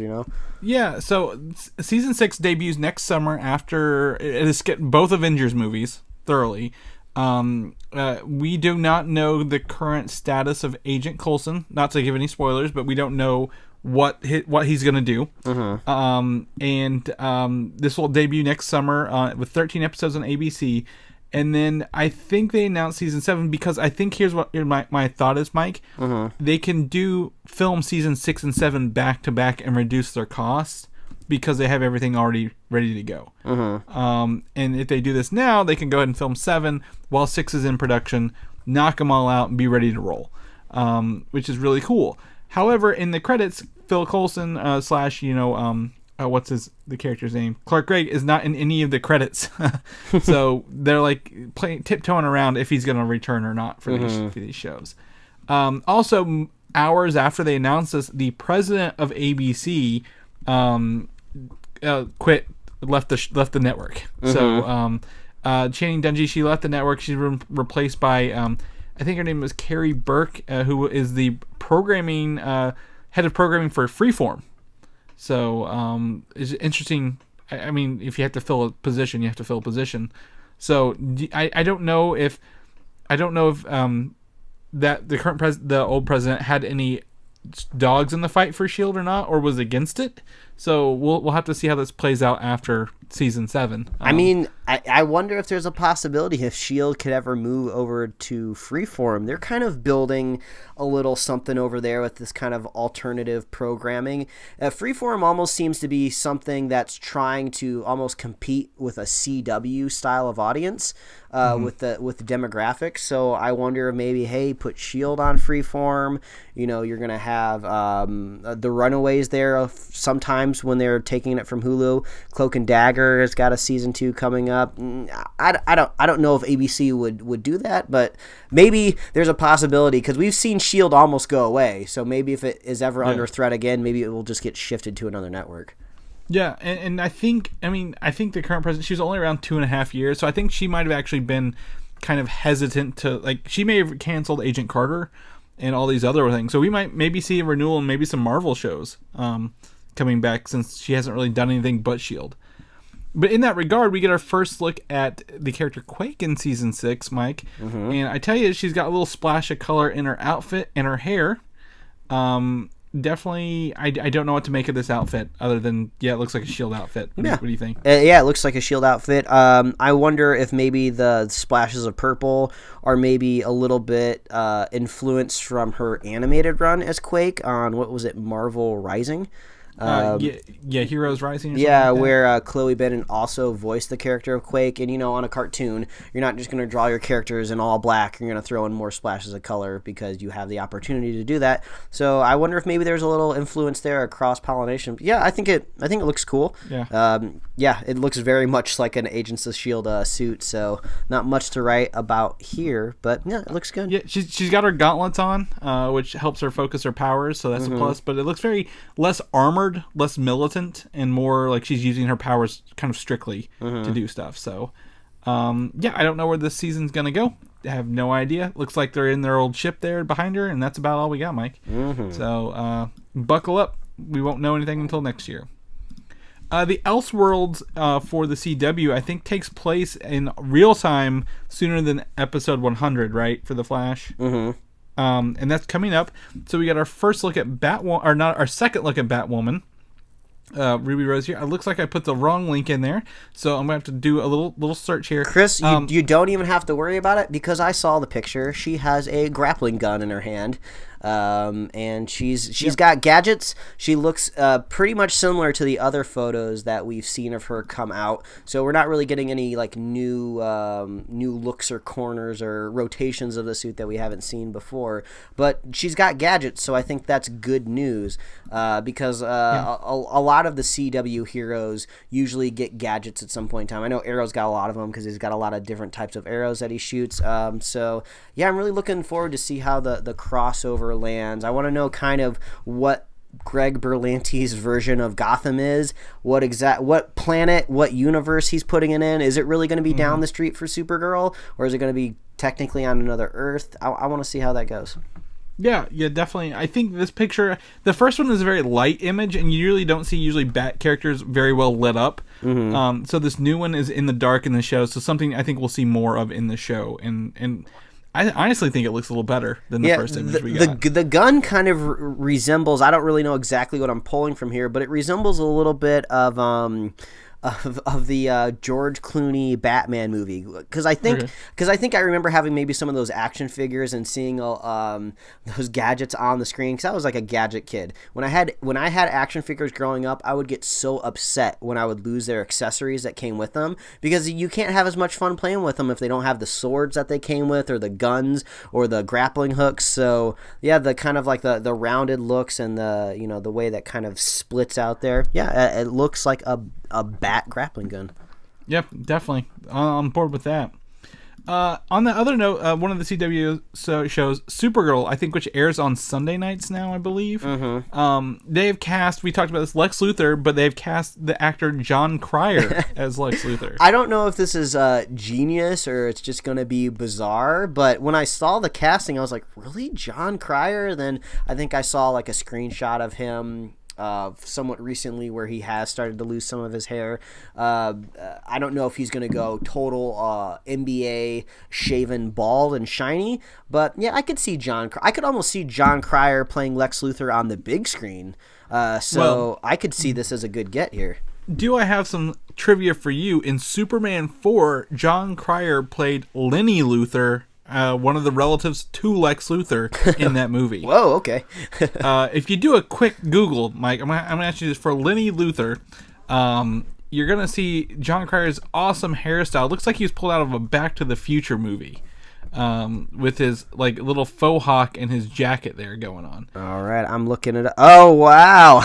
Yeah. So season 6 debuts next summer after it has skipped both Avengers movies thoroughly. We do not know the current status of Agent Coulson. Not to give any spoilers, but we don't know what he's going to do. This will debut next summer with 13 episodes on ABC. And then I think they announced season 7 because I think here's what my thought is, Mike. They can film season 6 and 7 back to back and reduce their costs because they have everything already ready to go. And if they do this now, they can go ahead and film 7 while 6 is in production, knock them all out, and be ready to roll, which is really cool. However, in the credits, Phil Coulson / what's the character's name? Clark Gregg is not in any of the credits, so they're like tiptoeing around if he's going to return or not for these shows. Also, hours after they announced this, the president of ABC quit, left the network. So Channing Dungey, she left the network. She's been replaced by I think her name was Carrie Burke, who is the programming head of programming for Freeform. So it's interesting. I mean, if you have to fill a position, you have to fill a position. So I don't know if that the old president had any dogs in the fight for S.H.I.E.L.D. or not, or was against it. So we'll have to see how this plays out after season 7. I mean, I wonder if there's a possibility if S.H.I.E.L.D. could ever move over to Freeform. They're kind of building a little something over there with this kind of alternative programming. Freeform almost seems to be something that's trying to almost compete with a CW style of audience with the demographics. So I wonder if maybe, hey, put S.H.I.E.L.D. on Freeform. You're going to have the Runaways there sometimes when they're taking it from Hulu. Cloak and Dagger has got a season 2 coming up. I don't know if ABC would do that, but maybe there's a possibility because we've seen S.H.I.E.L.D. almost go away. So maybe if it is ever under threat again, maybe it will just get shifted to another network. Yeah, and I think the current president, she was only around 2.5 years, so I think she might have actually been kind of hesitant to, like, she may have canceled Agent Carter and all these other things. So we might maybe see a renewal and maybe some Marvel shows coming back since she hasn't really done anything but S.H.I.E.L.D. But in that regard, we get our first look at the character Quake in season 6, Mike. And I tell you, she's got a little splash of color in her outfit and her hair. definitely, I don't know what to make of this outfit other than, it looks like a S.H.I.E.L.D. outfit. What do you think? Yeah, it looks like a S.H.I.E.L.D. outfit. I wonder if maybe the splashes of purple are maybe a little bit influenced from her animated run as Quake on, what was it, Marvel Rising? Heroes Rising. Or yeah, like where Chloe Bennet also voiced the character of Quake, and on a cartoon, you're not just going to draw your characters in all black. You're going to throw in more splashes of color because you have the opportunity to do that. So I wonder if maybe there's a little influence there, a cross pollination. Yeah, I think it looks cool. Yeah. It looks very much like an Agents of S.H.I.E.L.D. Suit. So not much to write about here, but yeah, it looks good. Yeah, she's got her gauntlets on, which helps her focus her powers. So that's a plus. But it looks very less armored, less militant, and more like she's using her powers kind of strictly to do stuff. So I don't know where this season's gonna go. I have no idea. Looks like they're in their old ship there behind her, and that's about all we got, Mike. So buckle up, we won't know anything until next year. The Elseworlds for the CW, I think, takes place in real time sooner than episode 100, right, for the Flash. And that's coming up. So we got our first look at Batwoman, or not our second look at Batwoman. Ruby Rose here. It looks like I put the wrong link in there, so I'm gonna have to do a little search here. Chris, you don't even have to worry about it because I saw the picture. She has a grappling gun in her hand. And she's got gadgets. She looks pretty much similar to the other photos that we've seen of her come out. So we're not really getting any like new looks or corners or rotations of the suit that we haven't seen before. But she's got gadgets, so I think that's good news because a lot of the CW heroes usually get gadgets at some point in time. I know Arrow's got a lot of them because he's got a lot of different types of arrows that he shoots. So yeah, I'm really looking forward to see how the crossover lands. I want to know kind of what Greg Berlanti's version of Gotham is, what planet, what universe he's putting it in. Is it really going to be down the street for Supergirl, or is it going to be technically on another Earth? I want to see how that goes. Yeah, definitely. I think this picture, the first one is a very light image, and you really don't see Bat characters very well lit up. So this new one is in the dark in the show, so something I think we'll see more of in the show, and I honestly think it looks a little better than the first image we got. The gun kind of resembles, I don't really know exactly what I'm pulling from here, but it resembles a little bit of the George Clooney Batman movie, because I think I remember having maybe some of those action figures and seeing those gadgets on the screen, because I was like a gadget kid. When I had action figures growing up, I would get so upset when I would lose their accessories that came with them, because you can't have as much fun playing with them if they don't have the swords that they came with, or the guns, or the grappling hooks. So yeah, the kind of like the rounded looks and the way that kind of splits out there. Yeah, it looks like a bat grappling gun. Yep, definitely on board with that. On the other note, one of the CW shows, Supergirl, I think, which airs on Sunday nights now, I believe. They have cast, we talked about this, Lex Luthor, but they've cast the actor John Cryer as Lex Luthor. I don't know if this is genius or it's just going to be bizarre, but when I saw the casting, I was like, really? John Cryer? Then I think I saw like a screenshot of him somewhat recently where he has started to lose some of his hair. I don't know if he's going to go total NBA shaven bald and shiny, but yeah, I could almost see John Cryer playing Lex Luthor on the big screen. So I could see this as a good get here. Do I have some trivia for you? In Superman 4, John Cryer played Lenny Luthor, one of the relatives to Lex Luthor in that movie. Whoa, okay. If you do a quick Google, Mike, I'm gonna ask you this, for Lenny Luthor, you're gonna see John Cryer's awesome hairstyle. Looks like he was pulled out of a Back to the Future movie, with his like little faux hawk and his jacket there going on. All right, I'm looking at it. Oh wow,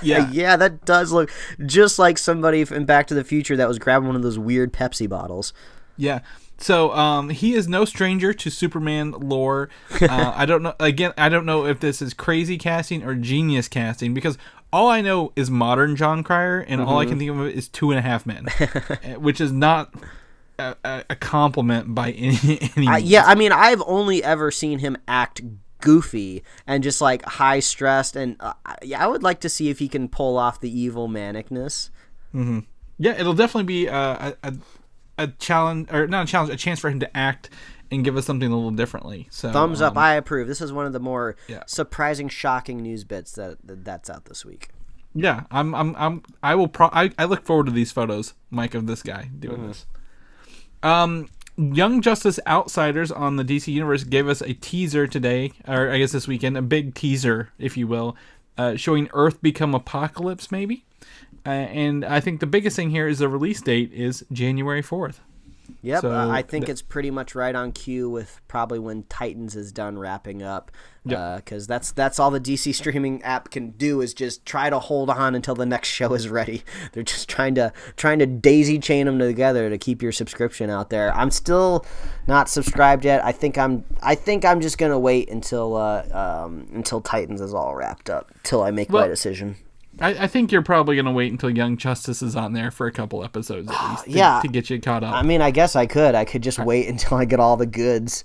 yeah, that does look just like somebody in Back to the Future that was grabbing one of those weird Pepsi bottles. Yeah. So he is no stranger to Superman lore. I don't know. Again, I don't know if this is crazy casting or genius casting, because all I know is modern John Cryer, and all I can think of is 2.5 Men, which is not a compliment by any means. Yeah, I mean, I've only ever seen him act goofy and just like high stressed, and I would like to see if he can pull off the evil manicness. Yeah, it'll definitely be a challenge, or not a challenge, a chance for him to act and give us something a little differently. So thumbs up. I approve. This is one of the more Yeah. surprising, shocking news bits that's out this week. Yeah, I look forward to these photos, Mike, of this guy doing this. Young Justice Outsiders on the DC Universe gave us a teaser today, or I guess this weekend, a big teaser, if you will, showing Earth become apocalypse, maybe. And I think the biggest thing here is the release date is January 4th. Yep, So I think it's pretty much right on cue with probably when Titans is done wrapping up, because that's all the DC streaming app can do is just try to hold on until the next show is ready. They're just trying to daisy chain them together to keep your subscription out there. I'm still not subscribed yet. I think I'm just gonna wait until Titans is all wrapped up till I make my decision. I think you're probably going to wait until Young Justice is on there for a couple episodes at least to get you caught up. I mean, I guess I could just wait until I get all the goods.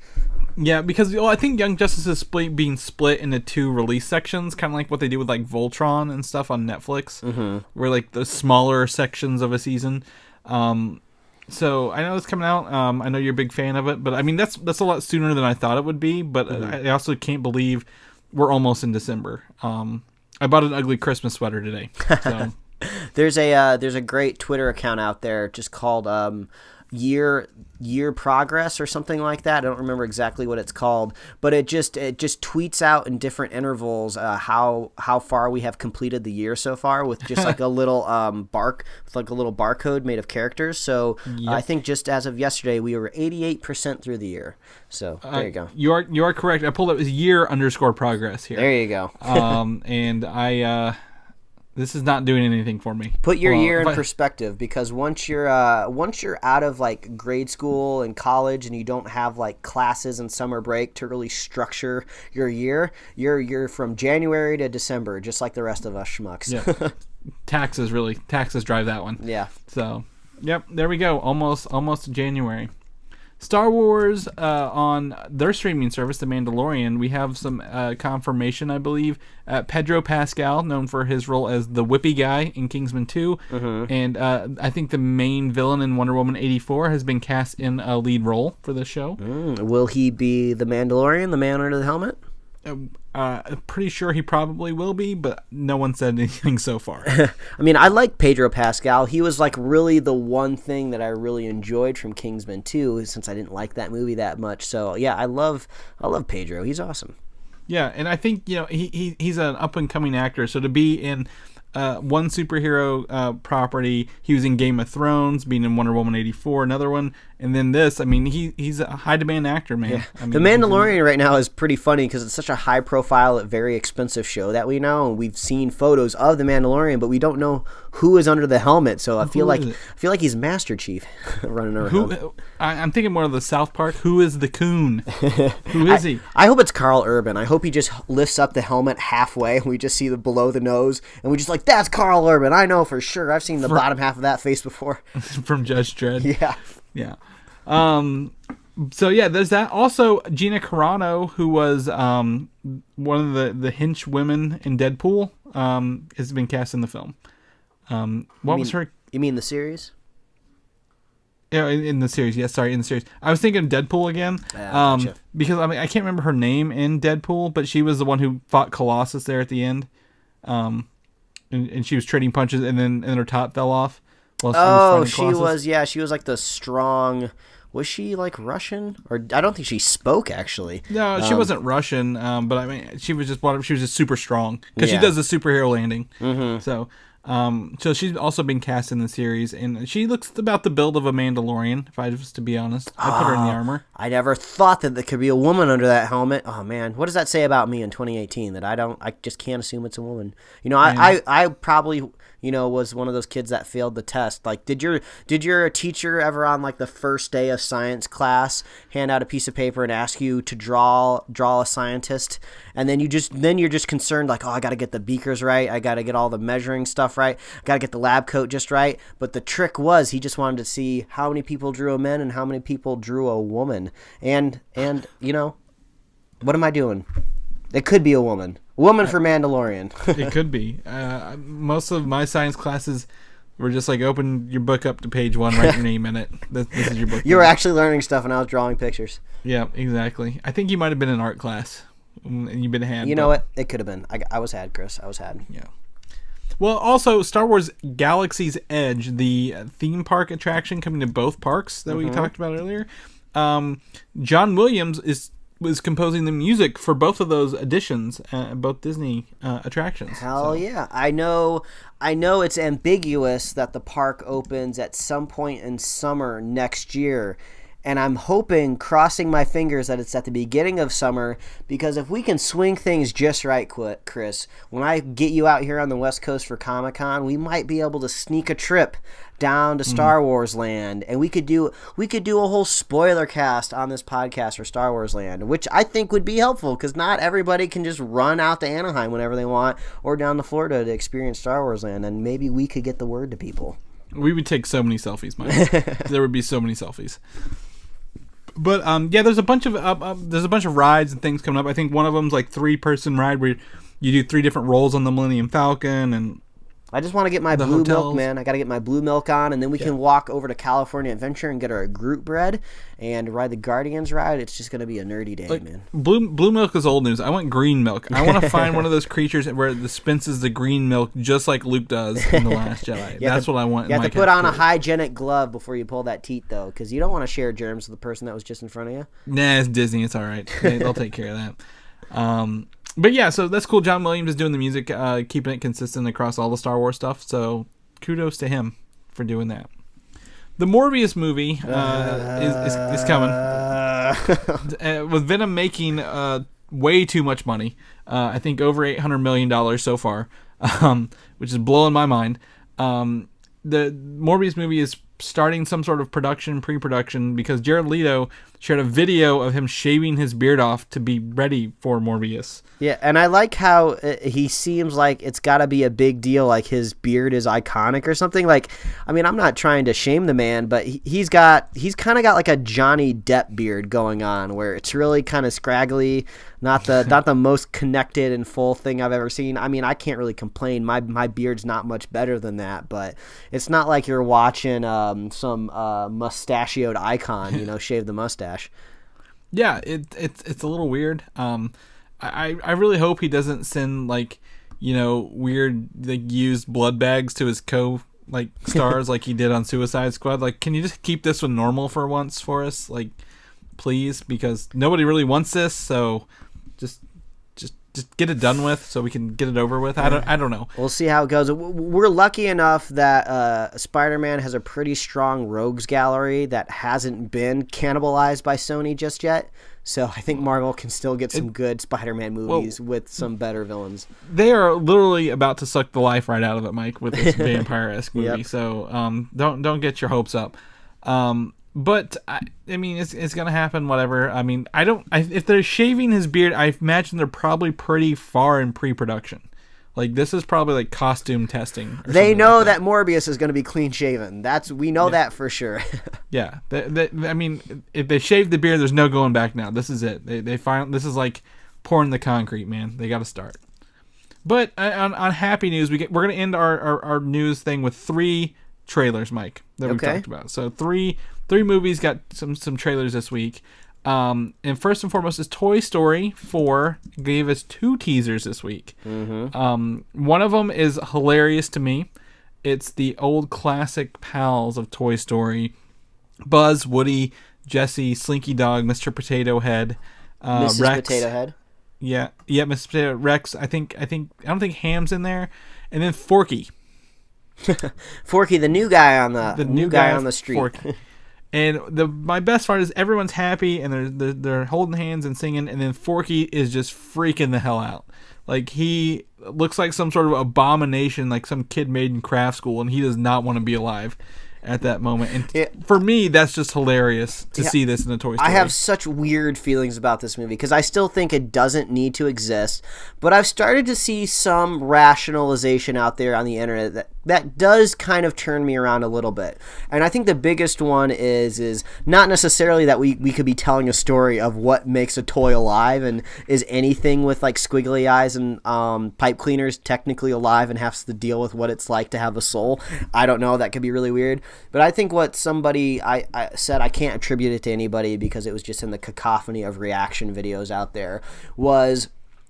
Yeah, because I think Young Justice is being split into 2 release sections, kind of like what they do with like Voltron and stuff on Netflix, where like the smaller sections of a season. So I know it's coming out. I know you're a big fan of it, but I mean that's a lot sooner than I thought it would be. But I also can't believe we're almost in December. I bought an ugly Christmas sweater today. So. There's a great Twitter account out there just called year progress or something like that. I don't remember exactly what it's called, but it just tweets out in different intervals how far we have completed the year so far with just like a little barcode made of characters. So I think just as of yesterday we were 88% through the year. So there you go. You are correct. I pulled up year_progress here. There you go. And I this is not doing anything for me. Put your year in perspective, because once you're out of like grade school and college and you don't have like classes and summer break to really structure your year, you're from January to December, just like the rest of us schmucks. Yeah. Taxes drive that one. Yeah. So, yep, there we go. Almost January. Star Wars on their streaming service, The Mandalorian, we have some confirmation, I believe. Pedro Pascal, known for his role as the Whippy guy in Kingsman 2, and I think the main villain in Wonder Woman 84 has been cast in a lead role for the show. Will he be the Mandalorian, the man under the helmet? Pretty sure he probably will be, but no one said anything so far. I mean, I like Pedro Pascal. He was like really the one thing that I really enjoyed from Kingsman 2, since I didn't like that movie that much. So yeah, I love Pedro. He's awesome. Yeah, and I think he's an up and coming actor. So to be in one superhero property, he was in Game of Thrones, being in Wonder Woman 84, another one, and then this. I mean, he's a high demand actor, man. Yeah. I mean, The Mandalorian right now is pretty funny because it's such a high profile, very expensive show that we know, and we've seen photos of the Mandalorian, but we don't know who is under the helmet. So I feel like he's Master Chief running around. I'm thinking more of the South Park. Who is the coon? Who is he? I hope it's Carl Urban. I hope he just lifts up the helmet halfway and we just see the below the nose and we just like, that's Carl Urban. I know for sure. I've seen the bottom half of that face before. From Judge Dredd. Yeah. So yeah, there's that. Also, Gina Carano, who was one of the hench women in Deadpool, has been cast in the film. Was her? You mean the series? Yeah, in the series. Yes, sorry, in the series. I was thinking of Deadpool again, Gotcha. because I mean I can't remember her name in Deadpool, but she was the one who fought Colossus there at the end, and she was trading punches, and then her top fell off. She was like the strong. Was she like Russian? Or I don't think she spoke actually. No, she wasn't Russian. But I mean, she was just super strong because she does the superhero landing. Mm-hmm. So she's also been cast in the series, and she looks about the build of a Mandalorian. If I was to be honest, I put her in the armor. I never thought that there could be a woman under that helmet. Oh man, what does that say about me in 2018? That I just can't assume it's a woman. I probably was one of those kids that failed the test. Like, did your teacher ever on like the first day of science class hand out a piece of paper and ask you to draw a scientist, and then you're just concerned like, oh, I got to get the beakers right, I got to get all the measuring stuff right, got to get the lab coat just right. But the trick was he just wanted to see how many people drew a man and how many people drew a woman. And what am I doing? It could be a woman. Woman for Mandalorian. It could be. Most of my science classes We're just like, open your book up to page 1, write your name in it. This is your book. You were actually learning stuff, and I was drawing pictures. Yeah, exactly. I think you might have been in art class, and you've been had. You know what? It could have been. I was had, Chris. I was had. Yeah. Well, also, Star Wars Galaxy's Edge, the theme park attraction coming to both parks that we talked about earlier. John Williams was composing the music for both of those editions, both Disney attractions. Hell yeah. I know it's ambiguous that the park opens at some point in summer next year. And I'm hoping, crossing my fingers, that it's at the beginning of summer, because if we can swing things just right, Chris, when I get you out here on the West Coast for Comic-Con, we might be able to sneak a trip down to Star Wars Land, and we could do a whole spoiler cast on this podcast for Star Wars Land, which I think would be helpful, because not everybody can just run out to Anaheim whenever they want, or down to Florida to experience Star Wars Land, and maybe we could get the word to people. We would take so many selfies, Mike. There would be so many selfies. But yeah, there's a bunch of rides and things coming up. I think one of them's like 3-person ride where you do 3 different roles on the Millennium Falcon, and I just want to get my blue milk, man. I got to get my blue milk on, and then we can walk over to California Adventure and get our Groot bread and ride the Guardians ride. It's just going to be a nerdy day, man. Blue milk is old news. I want green milk. I want to find one of those creatures where it dispenses the green milk just like Luke does in The Last Jedi. That's what I want. You have to put on a hygienic glove before you pull that teat, though, because you don't want to share germs with the person that was just in front of you. Nah, it's Disney. It's all right. They'll take care of that. But yeah, so that's cool. John Williams is doing the music, keeping it consistent across all the Star Wars stuff. So kudos to him for doing that. The Morbius movie is coming. With Venom making way too much money. I think over $800 million so far, which is blowing my mind. The Morbius movie is starting some sort of pre-production, because Jared Leto shared a video of him shaving his beard off to be ready for Morbius. Yeah, and I like how he seems like it's got to be a big deal, like his beard is iconic or something. Like, I mean, I'm not trying to shame the man, but he's kind of got like a Johnny Depp beard going on, where it's really kind of scraggly, not the most connected and full thing I've ever seen. I mean, I can't really complain. My beard's not much better than that, but it's not like you're watching some mustachioed icon, shave the mustache. Yeah, it's a little weird. I really hope he doesn't send weird used blood bags to his stars like he did on Suicide Squad. Like, can you just keep this one normal for once for us? Like, please, because nobody really wants this, so just get it done with so we can get it over with. I don't know. We'll see how it goes. We're lucky enough that Spider-Man has a pretty strong rogues gallery that hasn't been cannibalized by Sony just yet. So I think Marvel can still get some good Spider-Man movies with some better villains. They are literally about to suck the life right out of it, Mike, with this vampire-esque movie. Yep. So don't get your hopes up. But I mean, it's gonna happen. Whatever. I mean, if they're shaving his beard, I imagine they're probably pretty far in pre-production. Like, this is probably like costume testing. They know that Morbius is gonna be clean shaven. We know that for sure. Yeah. I mean, if they shave the beard, there's no going back now. This is it. This is like pouring the concrete, man. They got to start. But on happy news, we're gonna end our news thing with 3 trailers, Mike, that we've talked about. So three movies got some trailers this week. And first and foremost is Toy Story 4 gave us 2 teasers this week. Mm-hmm. One of them is hilarious to me. It's the old classic pals of Toy Story: Buzz, Woody, Jesse, Slinky Dog, Mr. Potato Head, Mrs. Rex. Potato Head. Yeah, Mr. Potato Rex. I don't think Ham's in there, and then Forky. Forky, the new guy on the new guy on the street. Forky. And my best part is everyone's happy and they're holding hands and singing, and then Forky is just freaking the hell out. Like, he looks like some sort of abomination, like some kid made in craft school, and he does not want to be alive at that moment. And for me, that's just hilarious to see this in a Toy Story. I have such weird feelings about this movie because I still think it doesn't need to exist, but I've started to see some rationalization out there on the internet that does kind of turn me around a little bit. And I think the biggest one is not necessarily that we could be telling a story of what makes a toy alive, and is anything with like squiggly eyes and pipe cleaners technically alive and has to deal with what it's like to have a soul. I don't know. That could be really weird. But I think what somebody I said, I can't attribute it to anybody because it was just in the cacophony of reaction videos out there, was,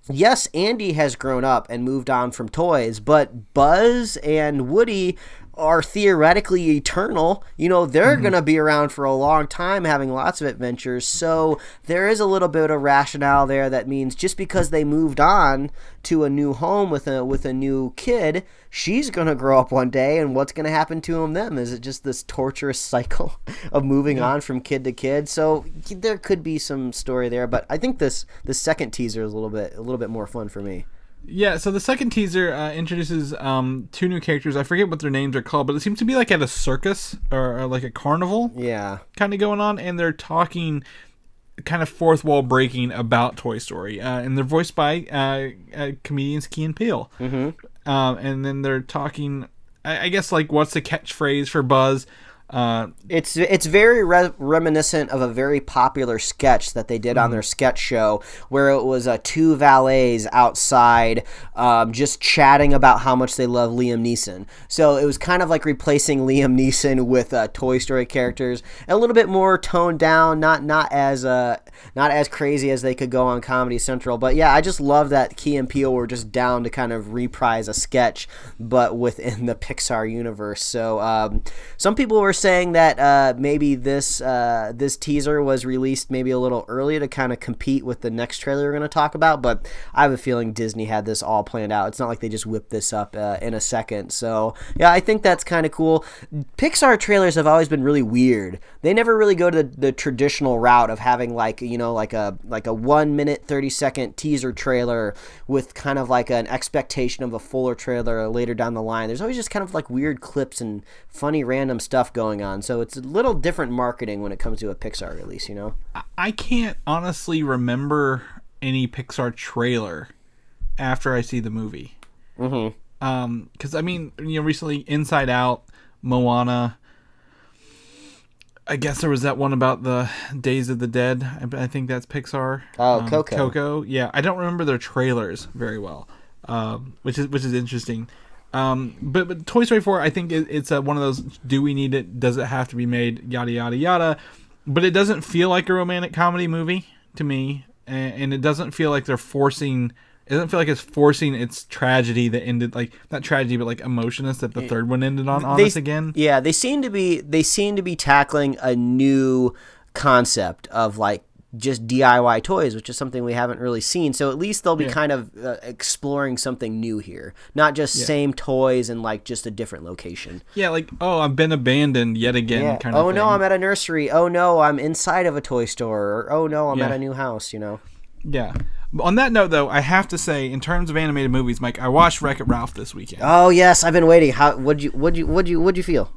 yes, Andy has grown up and moved on from toys, but Buzz and Woody are theoretically eternal. You know, they're going to be around for a long time having lots of adventures. So there is a little bit of rationale there that means just because they moved on to a new home with a new kid, she's going to grow up one day, and what's going to happen to him then? Is it just this torturous cycle of moving on from kid to kid? So there could be some story there, but I think this second teaser is a little bit more fun for me. Yeah, so the second teaser introduces two new characters. I forget what their names are called, but it seems to be like at a circus or like a carnival. Yeah. Kind of going on, and they're talking kind of fourth wall breaking about Toy Story. And they're voiced by comedians Key and Peele. Mm-hmm. And then they're talking, I guess, like, what's the catchphrase for Buzz? It's very reminiscent of a very popular sketch that they did on their sketch show, where it was two valets outside just chatting about how much they love Liam Neeson. So it was kind of like replacing Liam Neeson with Toy Story characters, a little bit more toned down, not as crazy as they could go on Comedy Central. But yeah, I just love that Key and Peele were just down to kind of reprise a sketch, but within the Pixar universe. So some people were saying that maybe this teaser was released maybe a little early to kind of compete with the next trailer we're going to talk about, but I have a feeling Disney had this all planned out. It's not like they just whipped this up in a second. So yeah, I think that's kind of cool. Pixar trailers have always been really weird. They never really go to the traditional route of having like a 1 minute 30-second teaser trailer with kind of like an expectation of a fuller trailer later down the line. There's always just kind of like weird clips and funny random stuff going on. So it's a little different marketing when it comes to a Pixar release, you know? I can't honestly remember any Pixar trailer after I see the movie. Mm-hmm. Because, I mean, recently Inside Out, Moana, I guess there was that one about the Days of the Dead. I think that's Pixar. Oh, Coco. Coco, yeah. I don't remember their trailers very well, which is interesting. But Toy Story 4, I think it's one of those, do we need it? Does it have to be made? Yada, yada, yada. But it doesn't feel like a romantic comedy movie to me. And it doesn't feel like they're forcing... It doesn't feel like it's forcing its tragedy that ended, like, not tragedy, but like emotionless that the third one ended on us again. Yeah, they seem to be tackling a new concept of like just DIY toys, which is something we haven't really seen. So at least they'll be kind of exploring something new here, not just same toys and like just a different location. Yeah, like, oh, I've been abandoned yet again kind of thing. thing. No, I'm at a nursery. Oh no, I'm inside of a toy store. Or, oh no, I'm at a new house, Yeah. On that note, though, I have to say, in terms of animated movies, Mike, I watched Wreck-It Ralph this weekend. Oh yes, I've been waiting. What'd you feel?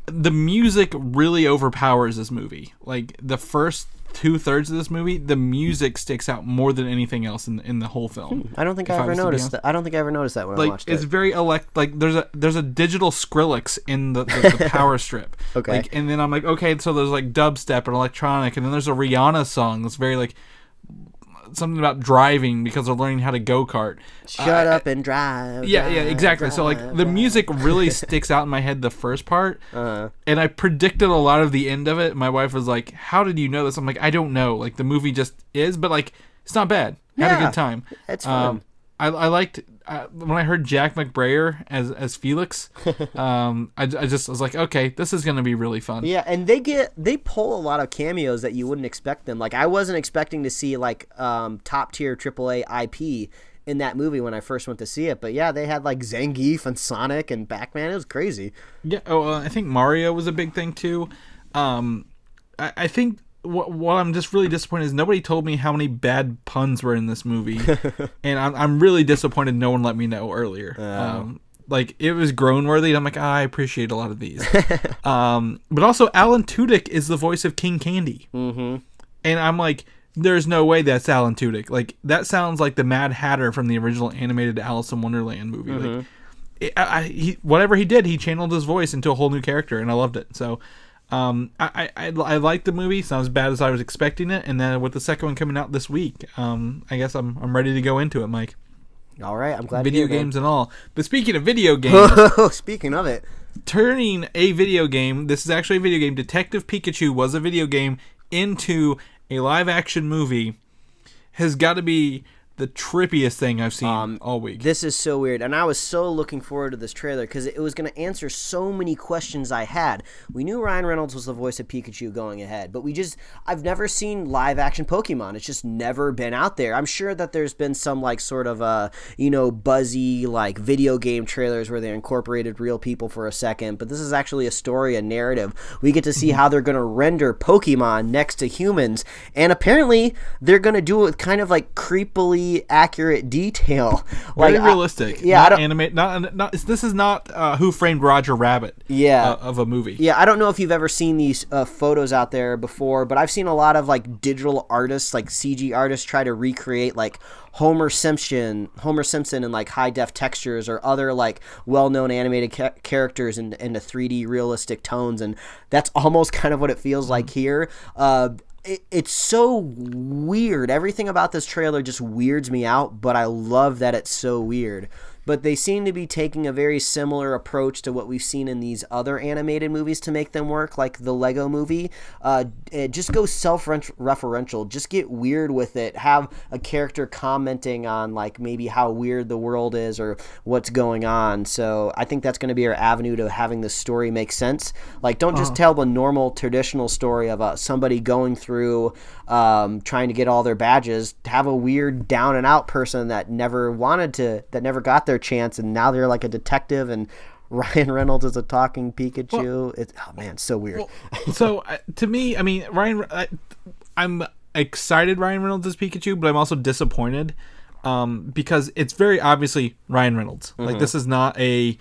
The music really overpowers this movie. Like the first 2/3 of this movie, the music sticks out more than anything else in the whole film. I don't think I ever noticed that. I don't think I ever noticed that when I watched it. It's very like there's a digital Skrillex in the power strip. Okay. Like, and then I'm like, okay, so there's like dubstep and electronic, and then there's a Rihanna song that's very like something about driving because they're learning how to go-kart. Shut up and drive. Yeah, exactly. So like the music really sticks out in my head the first part, and I predicted a lot of the end of it. My wife was like, "How did you know this?" I'm like, "I don't know. Like the movie just is, but like it's not bad. Had a good time. It's fun." I liked when I heard Jack McBrayer as Felix. I was like, okay, this is gonna be really fun. Yeah, and they pull a lot of cameos that you wouldn't expect them. Like I wasn't expecting to see like top tier AAA IP in that movie when I first went to see it. But yeah, they had like Zangief and Sonic and Pac-Man. It was crazy. Yeah. Oh, I think Mario was a big thing too. I think. What I'm just really disappointed is nobody told me how many bad puns were in this movie, and I'm really disappointed no one let me know earlier. Like it was grown worthy, and I'm like, I appreciate a lot of these. But also Alan Tudyk is the voice of King Candy, and I'm like, there's no way that's Alan Tudyk. Like that sounds like the Mad Hatter from the original animated Alice in Wonderland movie. Like, whatever he did, he channeled his voice into a whole new character, and I loved it. So I liked the movie. It's not as bad as I was expecting it. And then with the second one coming out this week, I guess I'm ready to go into it, Mike. All right, I'm glad. Video games and all. But speaking of video games, speaking of it, turning a video game, this is actually a video game. Detective Pikachu was a video game into a live action movie. Has got to be the trippiest thing I've seen all week. This is so weird, and I was so looking forward to this trailer because it was going to answer so many questions I had. We knew Ryan Reynolds was the voice of Pikachu going ahead, but I've never seen live action Pokemon. It's just never been out there. I'm sure that there's been some like sort of buzzy like video game trailers where they incorporated real people for a second, but this is actually a story, a narrative. We get to see how they're going to render Pokemon next to humans, and apparently they're going to do it with kind of like creepily accurate detail, very realistic. Not animate. Not. This is not Who Framed Roger Rabbit. Of a movie. Yeah, I don't know if you've ever seen these photos out there before, but I've seen a lot of like digital artists, like CG artists, try to recreate like Homer Simpson in like high def textures or other like well-known animated characters into 3D realistic tones, and that's almost kind of what it feels like here. It's so weird. Everything about this trailer just weirds me out, but I love that it's so weird. But they seem to be taking a very similar approach to what we've seen in these other animated movies to make them work, like the Lego movie. Just go self-referential. Just get weird with it. Have a character commenting on like maybe how weird the world is or what's going on. So I think that's going to be our avenue to having the story make sense. Like, don't just tell the normal traditional story of somebody going through trying to get all their badges. Have a weird down and out person that never got their chance, and now they're like a detective, and Ryan Reynolds is a talking Pikachu. Well, so weird. So to me, I mean, I'm excited Ryan Reynolds is Pikachu, but I'm also disappointed because it's very obviously Ryan Reynolds. Mm-hmm. Like, this is not a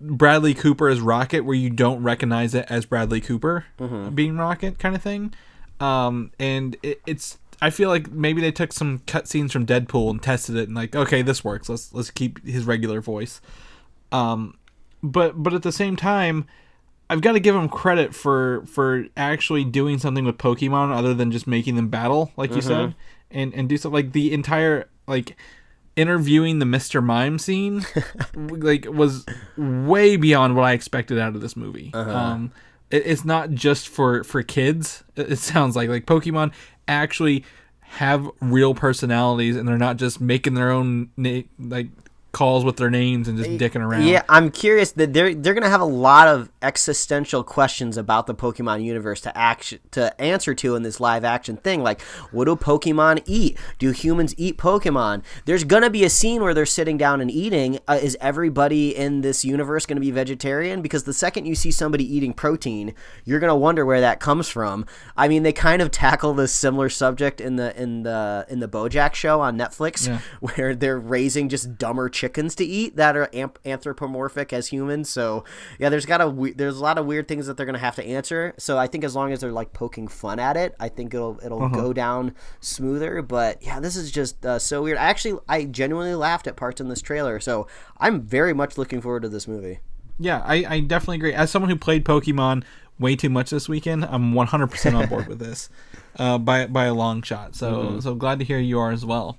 Bradley Cooper as Rocket where you don't recognize it as Bradley Cooper being Rocket kind of thing. And it's I feel like maybe they took some cutscenes from Deadpool and tested it and like, okay, this works. Let's keep his regular voice. But at the same time, I've got to give him credit for actually doing something with Pokemon other than just making them battle, like you said, and do something like the entire like interviewing the Mr. Mime scene, like was way beyond what I expected out of this movie. It's not just for kids. It sounds like Pokemon actually have real personalities, and they're not just making their own calls with their names and just dicking around. Yeah, I'm curious that they're going to have a lot of existential questions about the Pokemon universe to answer to in this live action thing. Like, what do Pokemon eat? Do humans eat Pokemon? There's going to be a scene where they're sitting down and eating. Is everybody in this universe going to be vegetarian? Because the second you see somebody eating protein, you're going to wonder where that comes from. I mean, they kind of tackle this similar subject in the BoJack show on Netflix, where they're raising just dumber chickens to eat that are anthropomorphic as humans. So yeah, there's a lot of weird things that they're gonna have to answer. So I think as long as they're like poking fun at it, I think it'll go down smoother. But yeah, this is just so weird. I genuinely laughed at parts in this trailer, so I'm very much looking forward to this movie. Yeah, I definitely agree. As someone who played Pokemon way too much this weekend, I'm 100% on board with this by a long shot. So so glad to hear you are as well.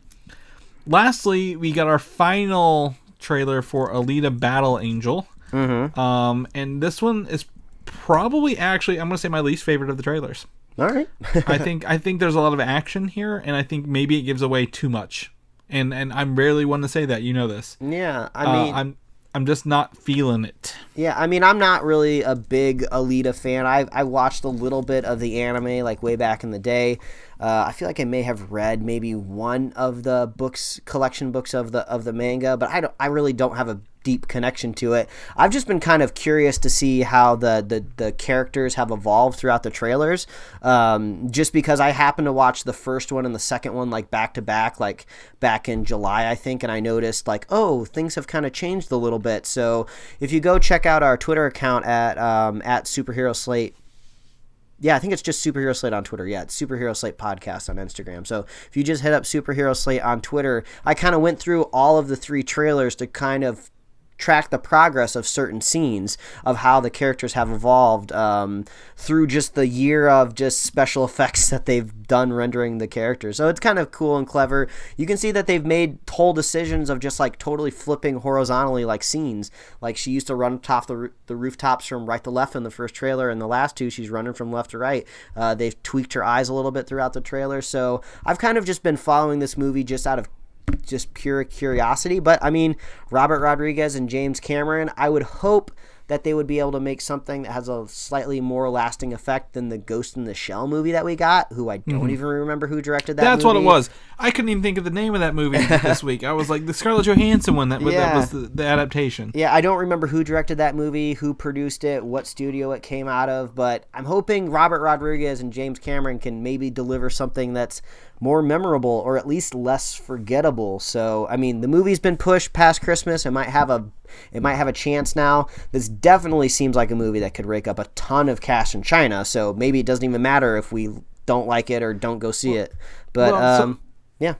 Lastly, we got our final trailer for Alita Battle Angel. And this one is probably actually, I'm going to say, my least favorite of the trailers. All right. I think there's a lot of action here, and I think maybe it gives away too much. And I'm rarely one to say that. You know this. Yeah, I mean... I'm just not feeling it. Yeah, I mean, I'm not really a big Alita fan. I watched a little bit of the anime, like, way back in the day. I feel like I may have read maybe one of the collection books of the manga, but I really don't have a deep connection to it. I've just been kind of curious to see how the characters have evolved throughout the trailers, just because I happened to watch the first one and the second one like back to back, like back in July, I think, and I noticed like, oh, things have kind of changed a little bit. So if you go check out our Twitter account at Superhero Slate. Yeah, I think it's just Superhero Slate on Twitter. Yeah, it's Superhero Slate Podcast on Instagram. So if you just hit up Superhero Slate on Twitter, I kind of went through all of the 3 trailers to kind of track the progress of certain scenes of how the characters have evolved through just the year of just special effects that they've done rendering the characters. So it's kind of cool and clever. You can see that they've made whole decisions of just like totally flipping horizontally like scenes. Like she used to run off the rooftops from right to left in the first trailer, and the last two she's running from left to right. They've tweaked her eyes a little bit throughout the trailer. So I've kind of just been following this movie just out of just pure curiosity. But I mean, Robert Rodriguez and James Cameron, I would hope that they would be able to make something that has a slightly more lasting effect than the Ghost in the Shell movie that we got, who I don't even remember who directed that That's movie. what it was. I couldn't even think of the name of that movie this week. I was like, the Scarlett Johansson one, that was the adaptation. Yeah, I don't remember who directed that movie, who produced it, what studio it came out of, but I'm hoping Robert Rodriguez and James Cameron can maybe deliver something that's more memorable or at least less forgettable. So, I mean, the movie's been pushed past Christmas. It might have a chance now. This definitely seems like a movie that could rake up a ton of cash in China. So maybe it doesn't even matter if we don't like it or don't go see it. But yeah.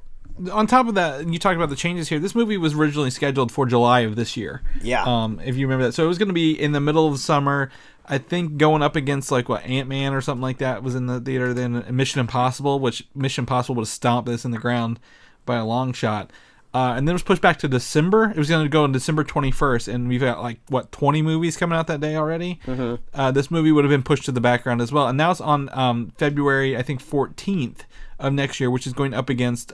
On top of that, you talked about the changes here. This movie was originally scheduled for July of this year. Yeah. If you remember that. So it was going to be in the middle of the summer. I think going up against like Ant-Man or something like that was in the theater. Then Mission Impossible, which Mission Impossible would have stomped this in the ground by a long shot. And then it was pushed back to December. It was going to go on December 21st, and we've got 20 movies coming out that day already. Mm-hmm. This movie would have been pushed to the background as well, and now it's on February, I think 14th of next year, which is going up against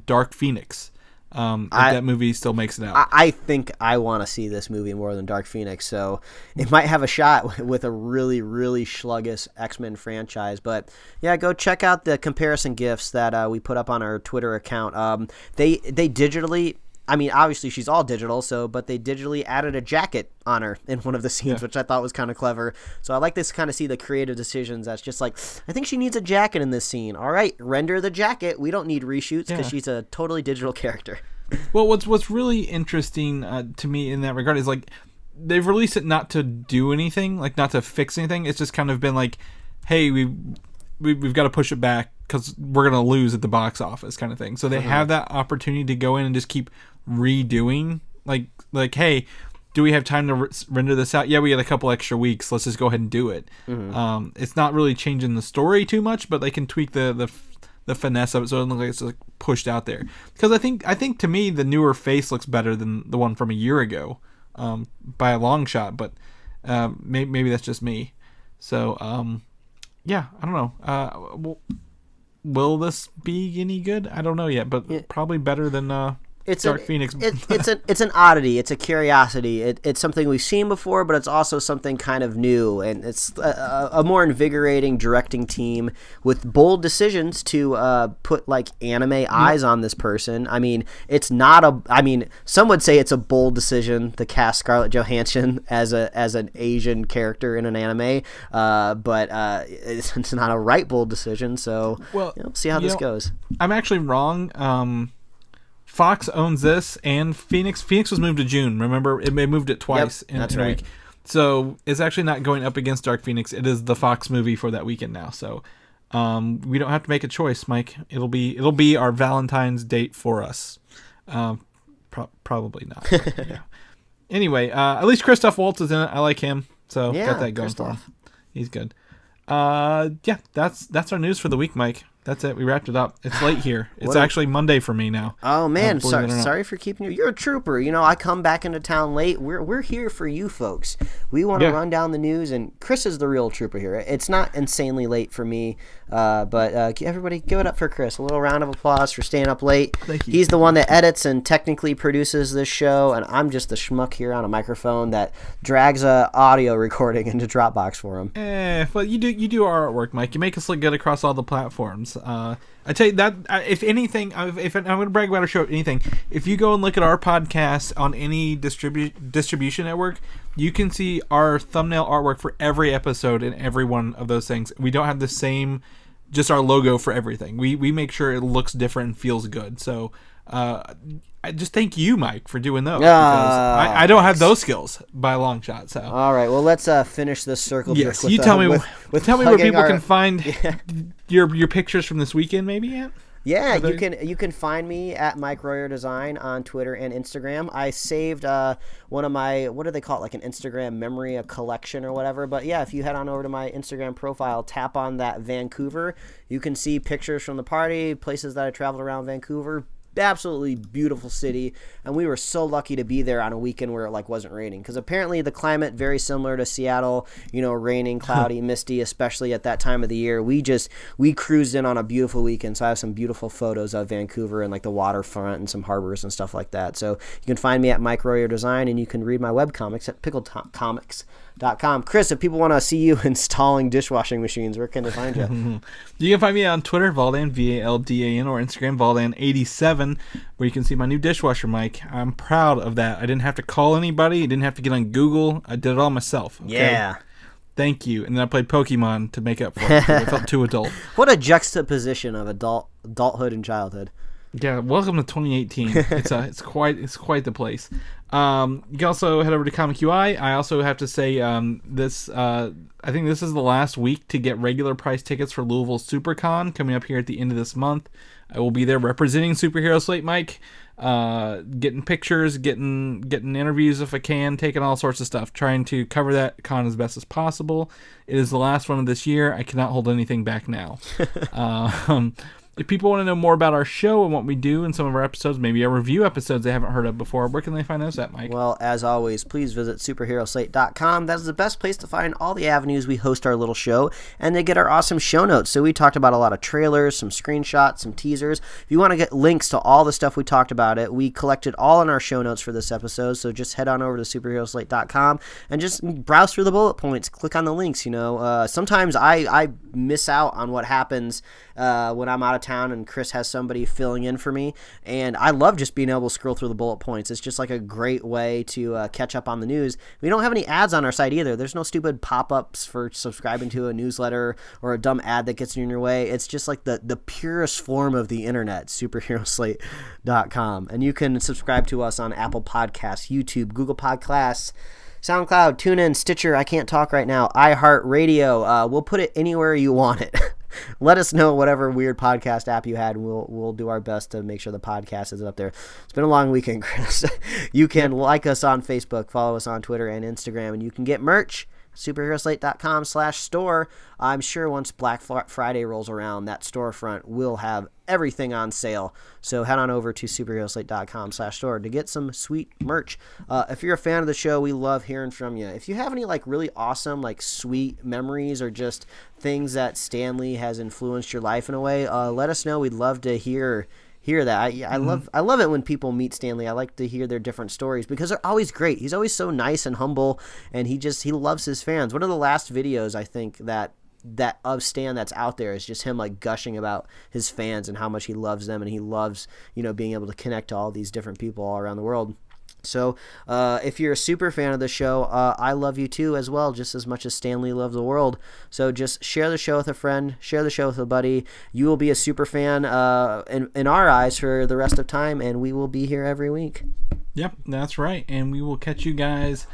Dark Phoenix. If that movie still makes it out. I think I want to see this movie more than Dark Phoenix, so it might have a shot with a really, really sluggish X-Men franchise. But yeah, go check out the comparison GIFs that we put up on our Twitter account. They digitally, I mean, obviously she's all digital, but they digitally added a jacket on her in one of the scenes, which I thought was kind of clever. So I like this kind of see the creative decisions. That's just like, I think she needs a jacket in this scene. All right, render the jacket. We don't need reshoots because she's a totally digital character. Well, what's really interesting to me in that regard is like they've released it not to do anything, like not to fix anything. It's just kind of been like, hey, we've got to push it back because we're gonna lose at the box office, kind of thing. So they have that opportunity to go in and just keep redoing, like hey, do we have time to render this out? Yeah, we got a couple extra weeks. Let's just go ahead and do it. It's not really changing the story too much, but they can tweak the finesse of it so it doesn't look like it's like pushed out there. Because I think to me the newer face looks better than the one from a year ago, by a long shot. But maybe that's just me. So yeah, I don't know. Will this be any good? I don't know yet, but probably better than Dark Phoenix. It's an oddity. It's a curiosity. It's something we've seen before, but it's also something kind of new, and it's a more invigorating directing team with bold decisions to put like anime eyes on this person. I mean, it's not a. I mean, some would say it's a bold decision to cast Scarlett Johansson as an Asian character in an anime, but it's not a right bold decision. So see how this goes. I'm actually wrong. Fox owns this, and Phoenix was moved to June. Remember, it moved it twice in a week. So it's actually not going up against Dark Phoenix. It is the Fox movie for that weekend now. So we don't have to make a choice, Mike. It'll be our Valentine's date for us. Probably not. Yeah. Anyway, at least Christoph Waltz is in it. I like him, so got that going for him. He's good. Yeah, that's our news for the week, Mike. That's it. We wrapped it up. It's late here. It's actually Monday for me now. Oh man, sorry for keeping you. You're a trooper. You know, I come back into town late. We're here for you folks. We want to run down the news, and Chris is the real trooper here. It's not insanely late for me, but everybody give it up for Chris. A little round of applause for staying up late. Thank you. He's the one that edits and technically produces this show, and I'm just the schmuck here on a microphone that drags a audio recording into Dropbox for him. But you do our artwork, Mike. You make us look good across all the platforms. I tell you that if anything, if I'm going to brag about our show, anything, if you go and look at our podcast on any distribution network, you can see our thumbnail artwork for every episode in every one of those things. We don't have the same, just our logo for everything. We make sure it looks different and feels good. So I just thank you, Mike, for doing those. Because I don't have those skills by a long shot. So all right, well, let's finish this circle. Yes, you tell me where people can find your pictures from this weekend, maybe. Yeah. Yeah, you can find me at Mike Royer Design on Twitter and Instagram. I saved one of my, what do they call it, like an Instagram memory, a collection or whatever. But yeah, if you head on over to my Instagram profile, tap on that Vancouver, you can see pictures from the party, places that I traveled around Vancouver. Absolutely beautiful city, and we were so lucky to be there on a weekend where it like wasn't raining, because apparently the climate very similar to Seattle, raining, cloudy, misty, especially at that time of the year. We cruised in on a beautiful weekend, so I have some beautiful photos of Vancouver and like the waterfront and some harbors and stuff like that. So you can find me at Mike Royer Design, and you can read my webcomics at pickledcomics.com. Chris, if people want to see you installing dishwashing machines, where can they find you? You can find me on Twitter, Valdan, VALDAN, or Instagram, Valdan87, where you can see my new dishwasher mic. I'm proud of that. I didn't have to call anybody. I didn't have to get on Google. I did it all myself. Okay? Yeah. Thank you. And then I played Pokemon to make up for it. I felt too adult. What a juxtaposition of adulthood and childhood. Yeah, welcome to 2018. It's quite the place. You can also head over to Comic UI. I also have to say I think this is the last week to get regular price tickets for Louisville SuperCon coming up here at the end of this month. I will be there representing Superhero Slate, Mike, getting pictures, getting interviews if I can, taking all sorts of stuff, trying to cover that con as best as possible. It is the last one of this year. I cannot hold anything back now. If people want to know more about our show and what we do in some of our episodes, maybe our review episodes they haven't heard of before, where can they find those at, Mike? Well, as always, please visit superheroslate.com. That is the best place to find all the avenues we host our little show, and to get our awesome show notes. So we talked about a lot of trailers, some screenshots, some teasers. If you want to get links to all the stuff we talked about, we collected all in our show notes for this episode. So just head on over to superheroslate.com and just browse through the bullet points. Click on the links. Sometimes I miss out on what happens when I'm out of town and Chris has somebody filling in for me, and I love just being able to scroll through the bullet points. It's just like a great way to catch up on the news. We don't have any ads on our site either. There's no stupid pop-ups for subscribing to a newsletter or a dumb ad that gets in your way. It's just like the purest form of the internet, superheroslate.com. And you can subscribe to us on Apple Podcasts, YouTube, Google Podcasts, SoundCloud, TuneIn, Stitcher, I can't talk right now, iHeartRadio. We'll put it anywhere you want it. Let us know whatever weird podcast app you had, and we'll do our best to make sure the podcast is up there. It's been a long weekend, Chris. You can like us on Facebook, follow us on Twitter and Instagram, and you can get merch. superheroslate.com/store. I'm sure once Black Friday rolls around, that storefront will have everything on sale. So head on over to superheroslate.com/store to get some sweet merch. If you're a fan of the show, we love hearing from you. If you have any like really awesome, like sweet memories or just things that Stan Lee has influenced your life in a way, let us know. We'd love to hear that. I love it when people meet Stan Lee. I like to hear their different stories because they're always great. He's always so nice and humble, and he loves his fans. One of the last videos I think that of Stan that's out there is just him like gushing about his fans and how much he loves them, and he loves being able to connect to all these different people all around the world. So if you're a super fan of the show, I love you too as well, just as much as Stan Lee loves the world. So just share the show with a friend, share the show with a buddy. You will be a super fan in our eyes for the rest of time, and we will be here every week. Yep, that's right. And we will catch you guys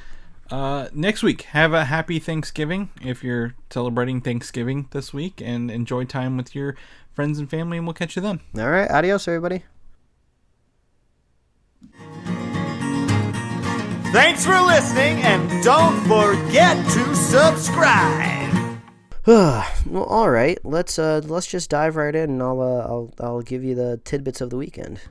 next week. Have a happy Thanksgiving if you're celebrating Thanksgiving this week, and enjoy time with your friends and family, and we'll catch you then. All right, adios everybody. Thanks for listening, and don't forget to subscribe. Well, all right. Let's just dive right in, and I'll give you the tidbits of the weekend.